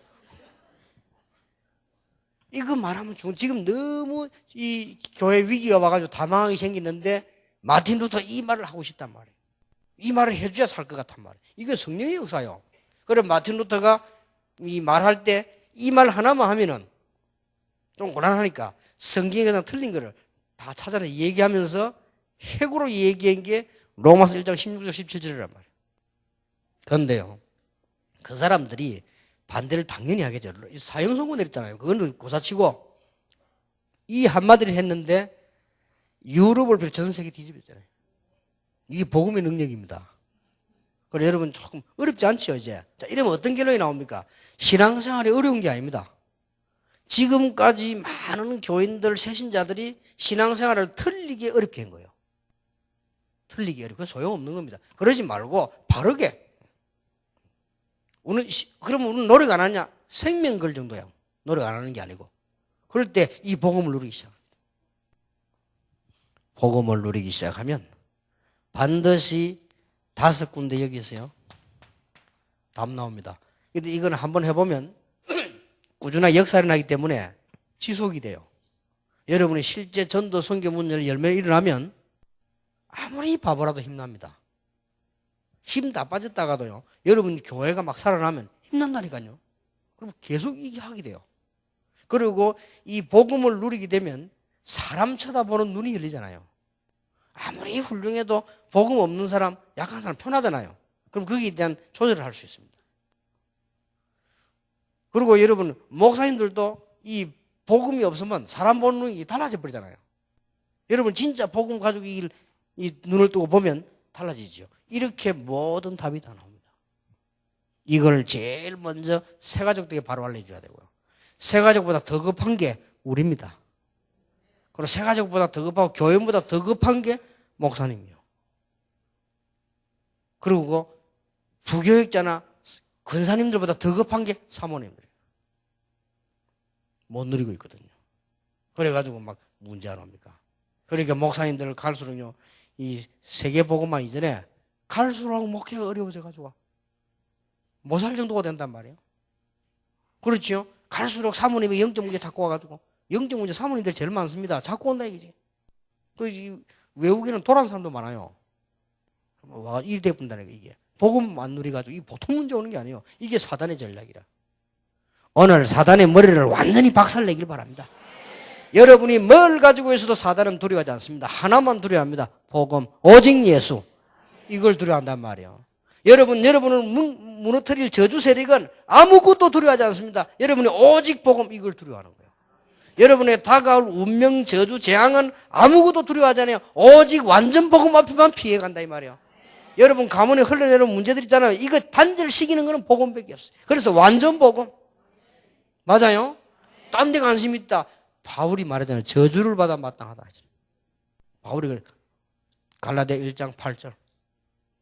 이거 말하면 지금 너무 이 교회 위기가 와가지고 다망하게 생기는데 마틴 루터 이 말을 하고 싶단 말이에요. 이 말을 해줘야 살 것 같단 말이에요. 이건 성령의 역사요. 그래 마틴 루터가 이 말할 때 이 말 하나만 하면은 좀 곤란하니까 성경에 그냥 틀린 거를 다 찾아내 얘기하면서 핵으로 얘기한 게 로마서 1장 16절 17절이란 말이에요. 그런데요, 그 사람들이 반대를 당연히 하겠죠. 사형 선고 내렸잖아요. 그거는 고사치고 이 한마디를 했는데 유럽을 비롯해 전 세계 뒤집었잖아요. 이게 복음의 능력입니다. 그래 여러분 조금 어렵지 않죠 이제. 자, 이러면 어떤 결론이 나옵니까? 신앙생활이 어려운 게 아닙니다. 지금까지 많은 교인들, 새신자들이 신앙생활을 틀리게 어렵게 한 거예요. 틀리게 어렵게. 그건 소용없는 겁니다. 그러지 말고 바르게. 그러면 우리는 노력 안 하냐? 생명 걸 정도야. 노력 안 하는 게 아니고. 그럴 때 이 복음을 누리기 시작합니다. 복음을 누리기 시작하면 반드시 5군데 여기 있어요. 답 나옵니다. 근데 이건 한번 해보면 꾸준하게 역사를 나기 때문에 지속이 돼요. 여러분이 실제 전도 선교 문제를 열매 일어나면 아무리 바보라도 힘납니다. 힘 다 빠졌다가도요, 여러분 교회가 막 살아나면 힘난다니까요. 그럼 계속 이게 하게 돼요. 그리고 이 복음을 누리게 되면 사람 쳐다보는 눈이 열리잖아요. 아무리 훌륭해도 복음 없는 사람, 약한 사람 편하잖아요. 그럼 거기에 대한 조절을 할 수 있습니다. 그리고 여러분 목사님들도 이 복음이 없으면 사람 보는 눈이 달라져 버리잖아요. 여러분 진짜 복음 가지고 이 눈을 뜨고 보면 달라지죠. 이렇게 모든 답이 다 나옵니다. 이걸 제일 먼저 새가족에게 바로 알려줘야 되고요. 새가족보다 더 급한 게 우리입니다. 그리고 새가족보다 더 급하고 교회보다 더 급한 게 목사님이요. 그리고 부교육자나 권사님들보다 더 급한 게 사모님들이에요. 못 누리고 있거든요. 그래가지고 막 문제 안 옵니까? 그러니까 목사님들을 갈수록요, 이 세계복음화 이전에 갈수록 목회가 어려워져가지고 못 살 정도가 된단 말이에요. 그렇죠? 갈수록 사모님이 영적 문제 자꾸 와가지고, 영적 문제 사모님들이 제일 많습니다. 자꾸 온다 이거지. 그 외국에는 돌아온 사람도 많아요. 와, 이 대분다는 게 이게 복음 안 누리가지고 이 보통 문제 오는 게 아니에요. 이게 사단의 전략이라. 오늘 사단의 머리를 완전히 박살내길 바랍니다. 여러분이 뭘 가지고 있어도 사단은 두려워하지 않습니다. 하나만 두려워합니다. 복음, 오직 예수. 이걸 두려워한단 말이에요. 여러분을 무너뜨릴 저주 세력은 아무것도 두려워하지 않습니다. 여러분이 오직 복음, 이걸 두려워하는 거예요. 여러분의 다가올 운명, 저주, 재앙은 아무것도 두려워하지 않아요. 오직 완전 복음 앞에만 피해간다 이 말이에요. 여러분 가문에 흘러내려온 문제들 있잖아요. 이거 단절시키는 거는 복음밖에 없어요. 그래서 완전 복음. 맞아요? 딴 데 관심 있다. 바울이 말하잖아요. 저주를 받아 마땅하다. 바울이 갈라디아 1장 8절.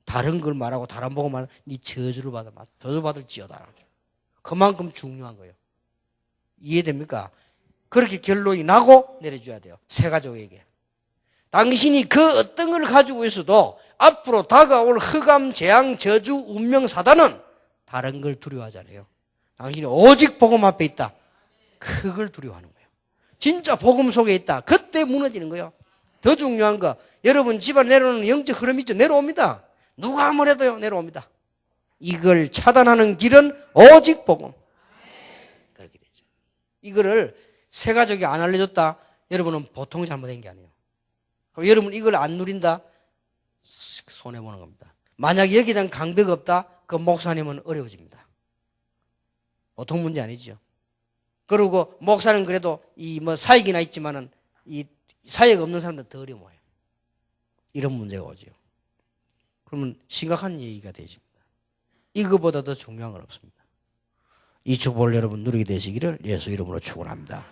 다른 걸 말하고 다른 복음 말하면 네 저주를 받아 마땅하다. 저주 받을지어다. 그만큼 중요한 거예요. 이해됩니까? 그렇게 결론이 나고 내려줘야 돼요. 세 가족에게. 당신이 그 어떤 걸 가지고 있어도 앞으로 다가올 흑암, 재앙, 저주, 운명, 사단은 다른 걸 두려워하잖아요. 당신이 오직 복음 앞에 있다. 그걸 두려워하는 거예요. 진짜 복음 속에 있다. 그때 무너지는 거예요. 더 중요한 거, 여러분 집안 내려오는 영적 흐름이 있죠. 내려옵니다. 누가 아무래도요 내려옵니다. 이걸 차단하는 길은 오직 복음. 그렇게 되죠. 이거를 세 가족이 안 알려줬다. 여러분은 보통 잘못된 게 아니에요. 그럼 여러분 이걸 안 누린다. 손해보는 겁니다. 만약 여기에 대한 강배가 없다. 그 목사님은 어려워집니다. 보통 문제 아니죠. 그리고 목사는 그래도 이 뭐 사익이나 있지만은 이 사익 없는 사람들은 더 어려워요. 이런 문제가 오죠. 그러면 심각한 얘기가 되십니다. 이거보다 더 중요한 건 없습니다. 이 축복을 여러분 누리게 되시기를 예수 이름으로 축원합니다.